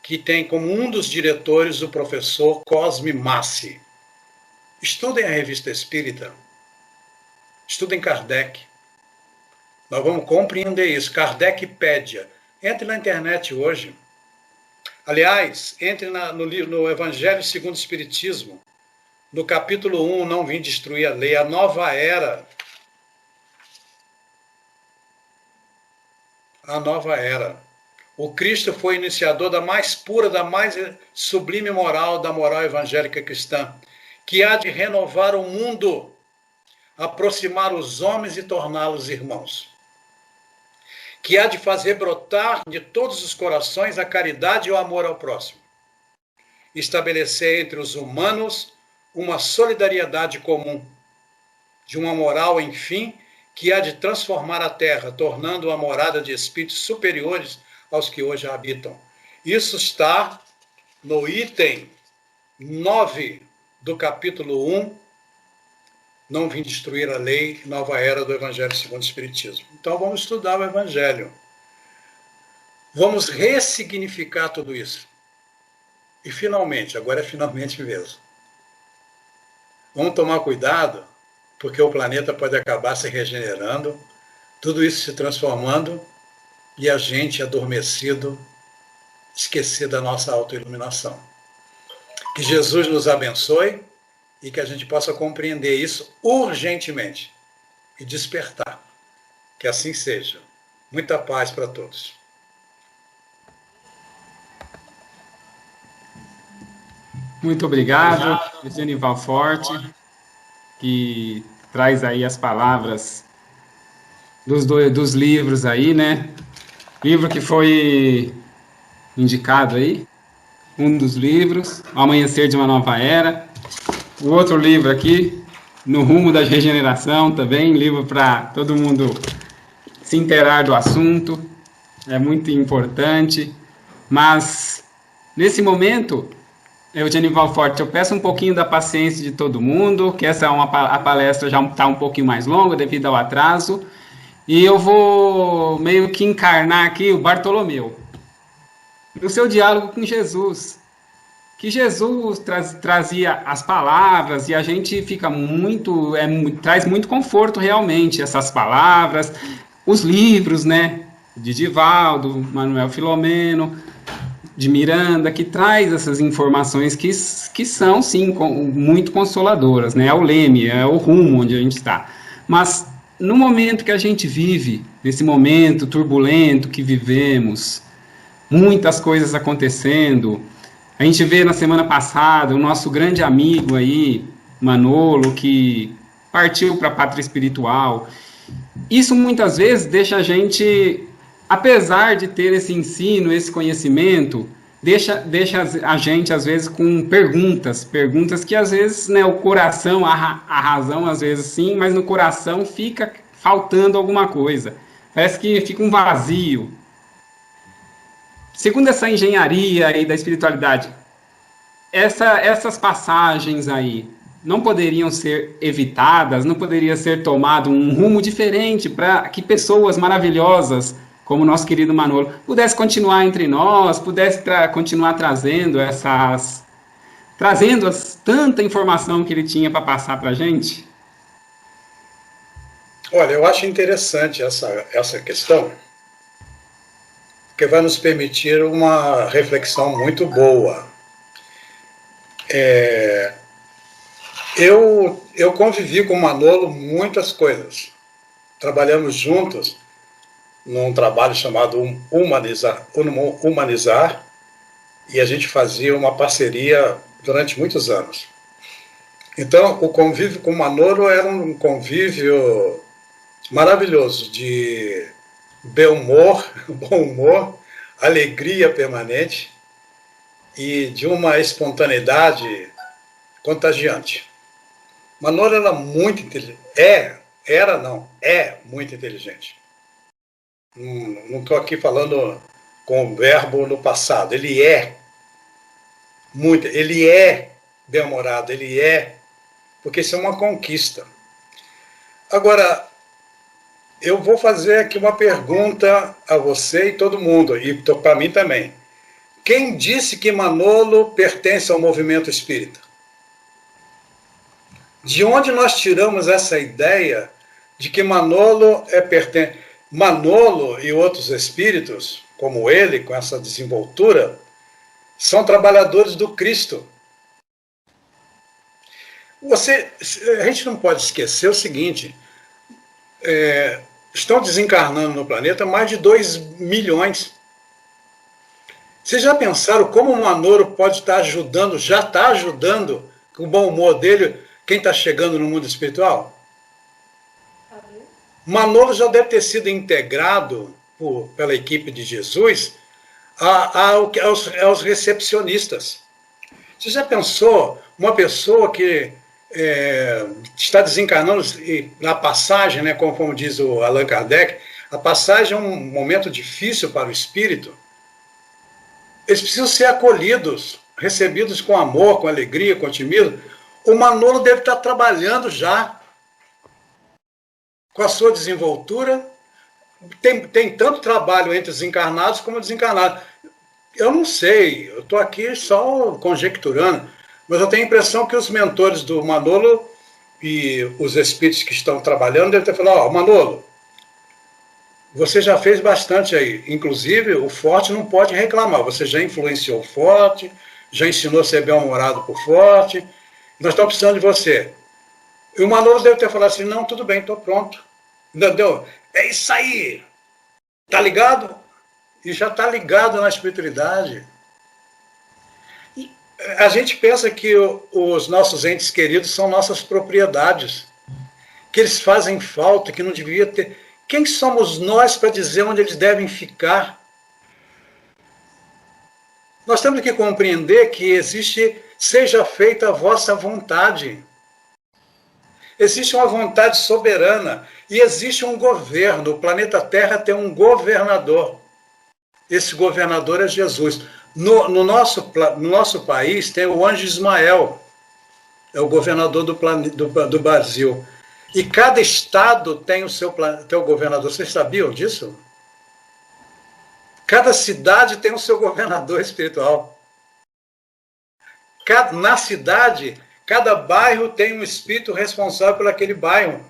que tem como um dos diretores o professor Cosme Massi. Estudem a Revista Espírita, estudem Kardec. Nós vamos compreender isso. Kardecpédia. Entre na internet hoje. Aliás, entre no Evangelho segundo o Espiritismo, no capítulo 1, Não Vim Destruir a Lei, a Nova Era. A Nova Era. O Cristo foi iniciador da mais pura, da mais sublime moral, da moral evangélica cristã, que há de renovar o mundo, aproximar os homens e torná-los irmãos, que há de fazer brotar de todos os corações a caridade e o amor ao próximo, estabelecer entre os humanos uma solidariedade comum, de uma moral, enfim, que há de transformar a Terra, tornando-a morada de espíritos superiores aos que hoje a habitam. Isso está no item 9 do capítulo 1, Não Vim Destruir a Lei, Nova Era do Evangelho segundo o Espiritismo. Então vamos estudar o Evangelho. Vamos ressignificar tudo isso. E finalmente, agora é finalmente mesmo. Vamos tomar cuidado, porque o planeta pode acabar se regenerando, tudo isso se transformando e a gente adormecido, esquecer da nossa autoiluminação. Que Jesus nos abençoe e que a gente possa compreender isso urgentemente e despertar. Que assim seja. Muita paz para todos. Muito obrigado, Genival Forte, que traz aí as palavras dos livros aí, né? Livro que foi indicado aí, um dos livros, O Amanhecer de uma Nova Era. O outro livro aqui, No Rumo da Regeneração, também, livro para todo mundo se inteirar do assunto, é muito importante. Mas, nesse momento, Genival Forte, eu peço um pouquinho da paciência de todo mundo, que a palestra já está um pouquinho mais longa devido ao atraso, e eu vou meio que encarnar aqui o Bartolomeu, no seu diálogo com Jesus, que Jesus trazia as palavras e a gente fica traz muito conforto realmente essas palavras, os livros, né, de Divaldo, Manuel Filomeno, de Miranda, que traz essas informações que são, sim, muito consoladoras, né? É o leme, é o rumo onde a gente está. Mas, no momento que a gente vive, nesse momento turbulento que vivemos, muitas coisas acontecendo, a gente vê na semana passada o nosso grande amigo aí, Manolo, que partiu para a pátria espiritual. Isso, muitas vezes, deixa a gente... Apesar de ter esse ensino, esse conhecimento, deixa a gente, às vezes, com perguntas que, às vezes, né, o coração, a razão, às vezes, sim, mas no coração fica faltando alguma coisa. Parece que fica um vazio. Segundo essa engenharia aí da espiritualidade, essas passagens aí não poderiam ser evitadas, não poderia ser tomado um rumo diferente para que pessoas maravilhosas como o nosso querido Manolo, pudesse continuar entre nós, pudesse continuar trazendo tanta informação que ele tinha para passar para a gente? Olha, eu acho interessante essa questão, porque vai nos permitir uma reflexão muito boa. Eu convivi com o Manolo muitas coisas. Trabalhamos juntos num trabalho chamado Humanizar, e a gente fazia uma parceria durante muitos anos. Então, o convívio com o Manolo era um convívio maravilhoso, de bom humor, alegria permanente e de uma espontaneidade contagiante. Manolo era muito inteligente. É muito inteligente. Não estou aqui falando com o verbo no passado. Ele é. muito. Ele é bem-humorado, ele é, porque isso é uma conquista. Agora, eu vou fazer aqui uma pergunta a você e todo mundo, e para mim também. Quem disse que Manolo pertence ao movimento espírita? De onde nós tiramos essa ideia de que Manolo Manolo e outros espíritos, como ele, com essa desenvoltura, são trabalhadores do Cristo. A gente não pode esquecer o seguinte, estão desencarnando no planeta mais de 2 milhões. Vocês já pensaram como o Manolo pode estar ajudando, já está ajudando, com o bom humor dele, quem está chegando no mundo espiritual? Manolo já deve ter sido integrado pela equipe de Jesus aos recepcionistas. Você já pensou uma pessoa que está desencarnando na passagem, né, como diz o Allan Kardec, a passagem é um momento difícil para o espírito. Eles precisam ser acolhidos, recebidos com amor, com alegria, com otimismo. O Manolo deve estar trabalhando já com a sua desenvoltura. Tem tanto trabalho entre os encarnados como desencarnados. Eu não sei, eu estou aqui só conjecturando, mas eu tenho a impressão que os mentores do Manolo e os espíritos que estão trabalhando devem ter falado, Manolo, você já fez bastante aí, inclusive o Forte não pode reclamar, você já influenciou o Forte, já ensinou a ser bem-humorado por Forte, nós estamos precisando de você. E o Manolo deve ter falado assim, não, tudo bem, estou pronto. Entendeu? É isso aí, tá ligado? E já está ligado na espiritualidade. A gente pensa que os nossos entes queridos são nossas propriedades, que eles fazem falta, que não devia ter. Quem somos nós para dizer onde eles devem ficar? Nós temos que compreender que seja feita a vossa vontade. Existe uma vontade soberana e existe um governo. O planeta Terra tem um governador. Esse governador é Jesus. No nosso país tem o Anjo Ismael, é o governador do Brasil. E cada estado tem o seu governador. Vocês sabiam disso? Cada cidade tem o seu governador espiritual. Na cidade, cada bairro tem um espírito responsável por aquele bairro.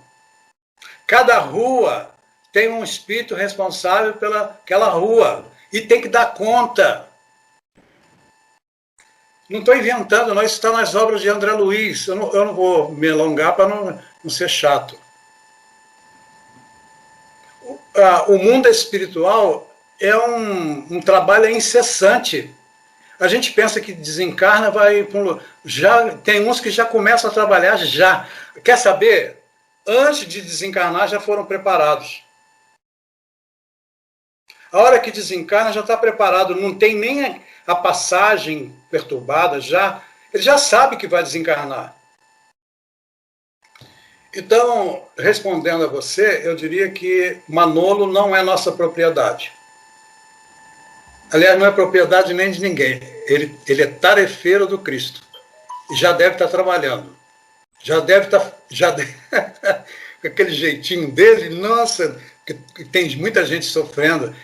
Cada rua tem um espírito responsável pelaquela rua. E tem que dar conta. Não estou inventando, não, isso está nas obras de André Luiz. Eu não vou me alongar para não ser chato. O mundo espiritual é um trabalho incessante. A gente pensa que desencarna, já tem uns que já começam a trabalhar já. Quer saber? Antes de desencarnar já foram preparados. A hora que desencarna já está preparado, não tem nem a passagem perturbada, ele já sabe que vai desencarnar. Então, respondendo a você, eu diria que Manolo não é nossa propriedade. Aliás, não é propriedade nem de ninguém. Ele é tarefeiro do Cristo. E já deve estar trabalhando. Já deve estar... com aquele jeitinho dele, nossa, que tem muita gente sofrendo.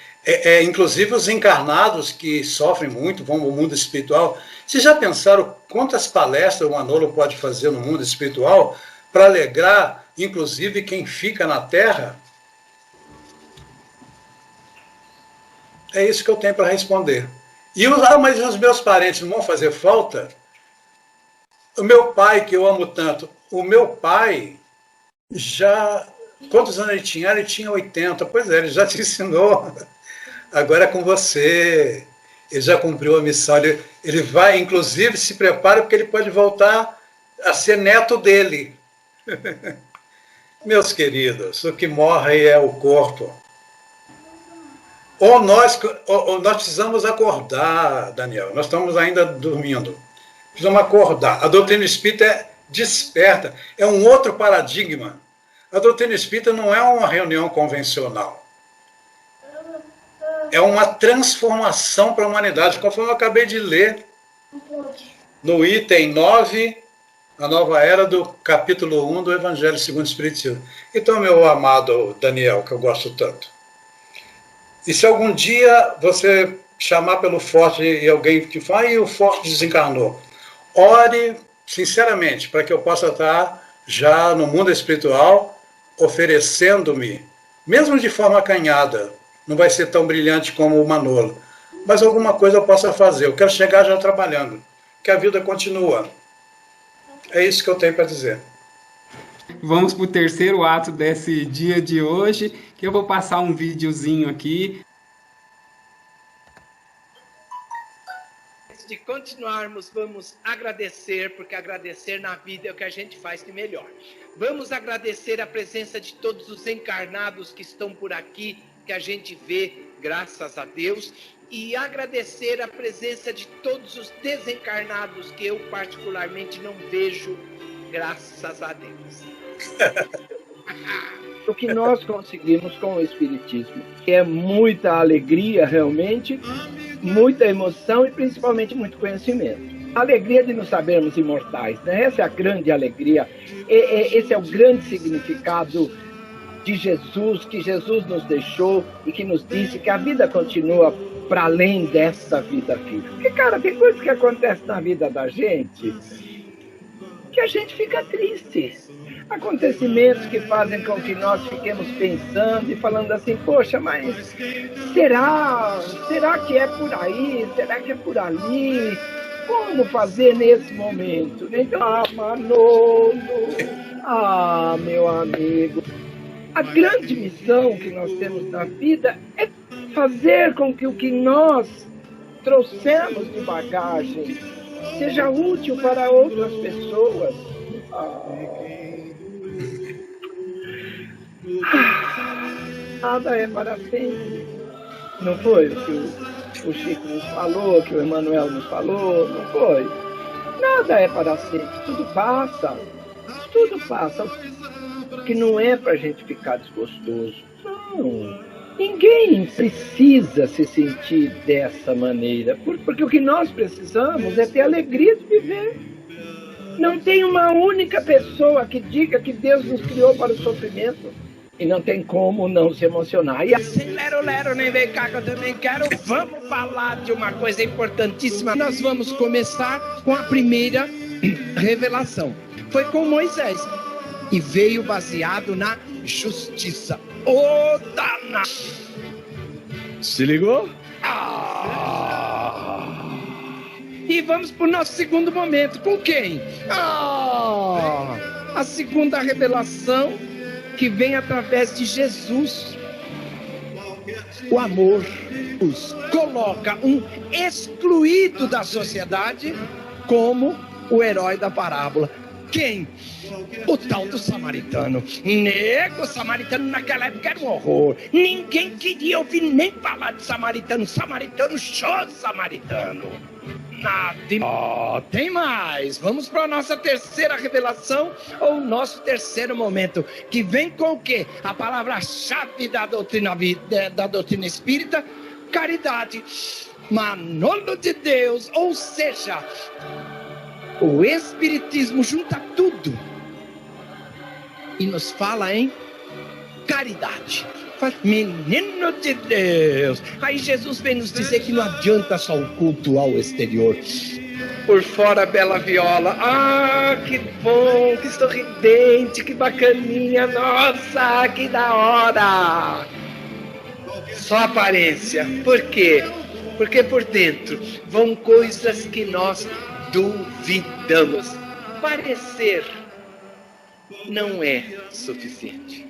Inclusive os encarnados que sofrem muito, vão ao mundo espiritual. Vocês já pensaram quantas palestras o Manolo pode fazer no mundo espiritual para alegrar, inclusive, quem fica na Terra? É isso que eu tenho para responder. Mas os meus parentes não vão fazer falta? O meu pai, que eu amo tanto, o meu pai já... Quantos anos ele tinha? Ele tinha 80. Pois é, ele já te ensinou. Agora é com você. Ele já cumpriu a missão. Ele vai, inclusive, se prepara porque ele pode voltar a ser neto dele. Meus queridos, o que morre é o corpo. Ou nós precisamos acordar, Daniel. Nós estamos ainda dormindo. Precisamos acordar. A doutrina espírita é desperta. É um outro paradigma. A doutrina espírita não é uma reunião convencional. É uma transformação para a humanidade, conforme eu acabei de ler. no item 9, a nova era do capítulo 1 do Evangelho segundo o Espiritismo. Então, meu amado Daniel, que eu gosto tanto, e se algum dia você chamar pelo Forte e alguém que fala, e o Forte desencarnou, ore sinceramente para que eu possa estar já no mundo espiritual oferecendo-me, mesmo de forma acanhada, não vai ser tão brilhante como o Manolo, mas alguma coisa eu possa fazer. Eu quero chegar já trabalhando, que a vida continua. É isso que eu tenho para dizer. Vamos para o terceiro ato desse dia de hoje, que eu vou passar um videozinho aqui. Antes de continuarmos, vamos agradecer, porque agradecer na vida é o que a gente faz de melhor. Vamos agradecer a presença de todos os encarnados que estão por aqui, que a gente vê, graças a Deus, e agradecer a presença de todos os desencarnados que eu particularmente não vejo, graças a Deus. O que nós conseguimos com o Espiritismo é muita alegria, realmente, muita emoção e principalmente muito conhecimento. A alegria de nos sabermos imortais, né? Essa é a grande alegria, esse é o grande significado de Jesus, que Jesus nos deixou e que nos disse que a vida continua para além dessa vida física. Porque, cara, tem coisas que acontecem na vida da gente que a gente fica triste. Acontecimentos que fazem com que nós fiquemos pensando e falando assim, poxa, mas será que é por aí? Será que é por ali? Como fazer nesse momento? Então, Manolo, meu amigo, a grande missão que nós temos na vida é fazer com que o que nós trouxemos de bagagem seja útil para outras pessoas. Nada é para sempre. Não foi o que o Chico nos falou, que o Emmanuel nos falou, não foi? Nada é para sempre, tudo passa. Tudo passa. O que não é para a gente ficar desgostoso. Não. Ninguém precisa se sentir dessa maneira, porque o que nós precisamos é ter alegria de viver. Não tem uma única pessoa que diga que Deus nos criou para o sofrimento. E não tem como não se emocionar. E assim, lero, nem vem cá que eu também quero. Vamos falar de uma coisa importantíssima. Nós vamos começar com a primeira revelação. Foi com Moisés. E veio baseado na justiça. Dana! Se ligou? E vamos para o nosso segundo momento. Com quem? A segunda revelação que vem através de Jesus. O amor os coloca um excluído da sociedade como o herói da parábola. Quem? O tal do samaritano. Nego, samaritano naquela época era um horror. Ninguém queria ouvir nem falar de samaritano. Samaritano, show samaritano. Nada. Tem mais. Vamos para a nossa terceira revelação, ou nosso terceiro momento, que vem com o quê? A palavra-chave da doutrina espírita: caridade. Manolo de Deus, ou seja, o Espiritismo junta tudo e nos fala em caridade. Menino de Deus. Aí Jesus vem nos dizer que não adianta só o culto ao exterior. Por fora, bela viola. Que bom, que sorridente, que bacaninha. Nossa, que da hora. Só aparência. Por quê? Porque por dentro vão coisas que nós duvidamos. Parecer não é suficiente.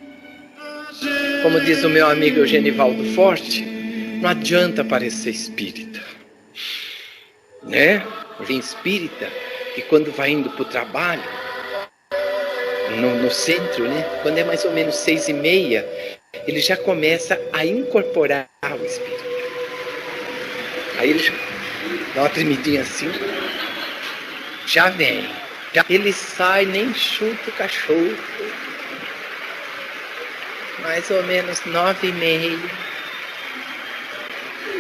Como diz o meu amigo Eugenivaldo Forte, não adianta parecer espírita, né? Tem espírita que quando vai indo para o trabalho, no centro, né? Quando é mais ou menos 6:30, ele já começa a incorporar o espírito. Aí ele dá uma tremidinha assim, já vem. Ele sai, nem chuta o cachorro. Mais ou menos 9:30.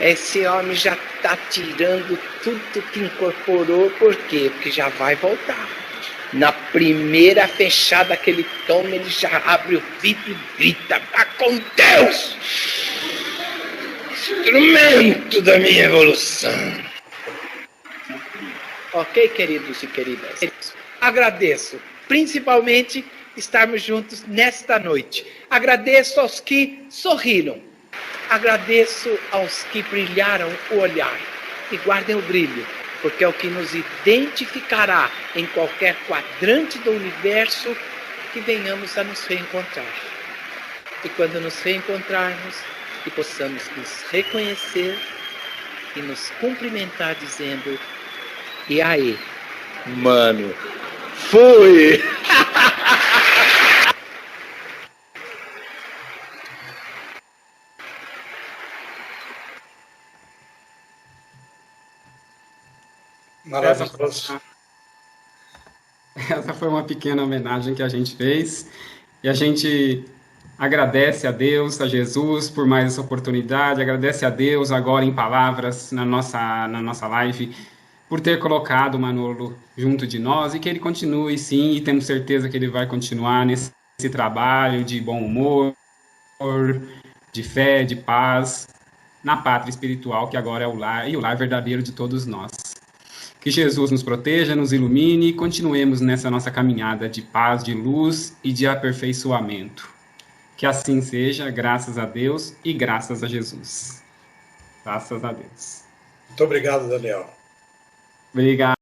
Esse homem já está tirando tudo que incorporou. Por quê? Porque já vai voltar. Na primeira fechada que ele toma, ele já abre o vidro e grita: vá com Deus! Instrumento da minha evolução. Ok, queridos e queridas? Agradeço, principalmente, estarmos juntos nesta noite. Agradeço aos que sorriram. Agradeço aos que brilharam o olhar. E guardem o brilho, porque é o que nos identificará em qualquer quadrante do universo que venhamos a nos reencontrar. E quando nos reencontrarmos, que possamos nos reconhecer e nos cumprimentar dizendo: e aí, mano, fui! Maravilhoso. Essa foi uma pequena homenagem que a gente fez. E a gente agradece a Deus, a Jesus, por mais essa oportunidade. Agradece a Deus agora em palavras na nossa live, por ter colocado o Manolo junto de nós e que ele continue, sim, e temos certeza que ele vai continuar nesse trabalho de bom humor, de fé, de paz, na pátria espiritual que agora é o lar, e o lar verdadeiro de todos nós. Que Jesus nos proteja, nos ilumine e continuemos nessa nossa caminhada de paz, de luz e de aperfeiçoamento. Que assim seja, graças a Deus e graças a Jesus. Graças a Deus. Muito obrigado, Daniel. Obrigado.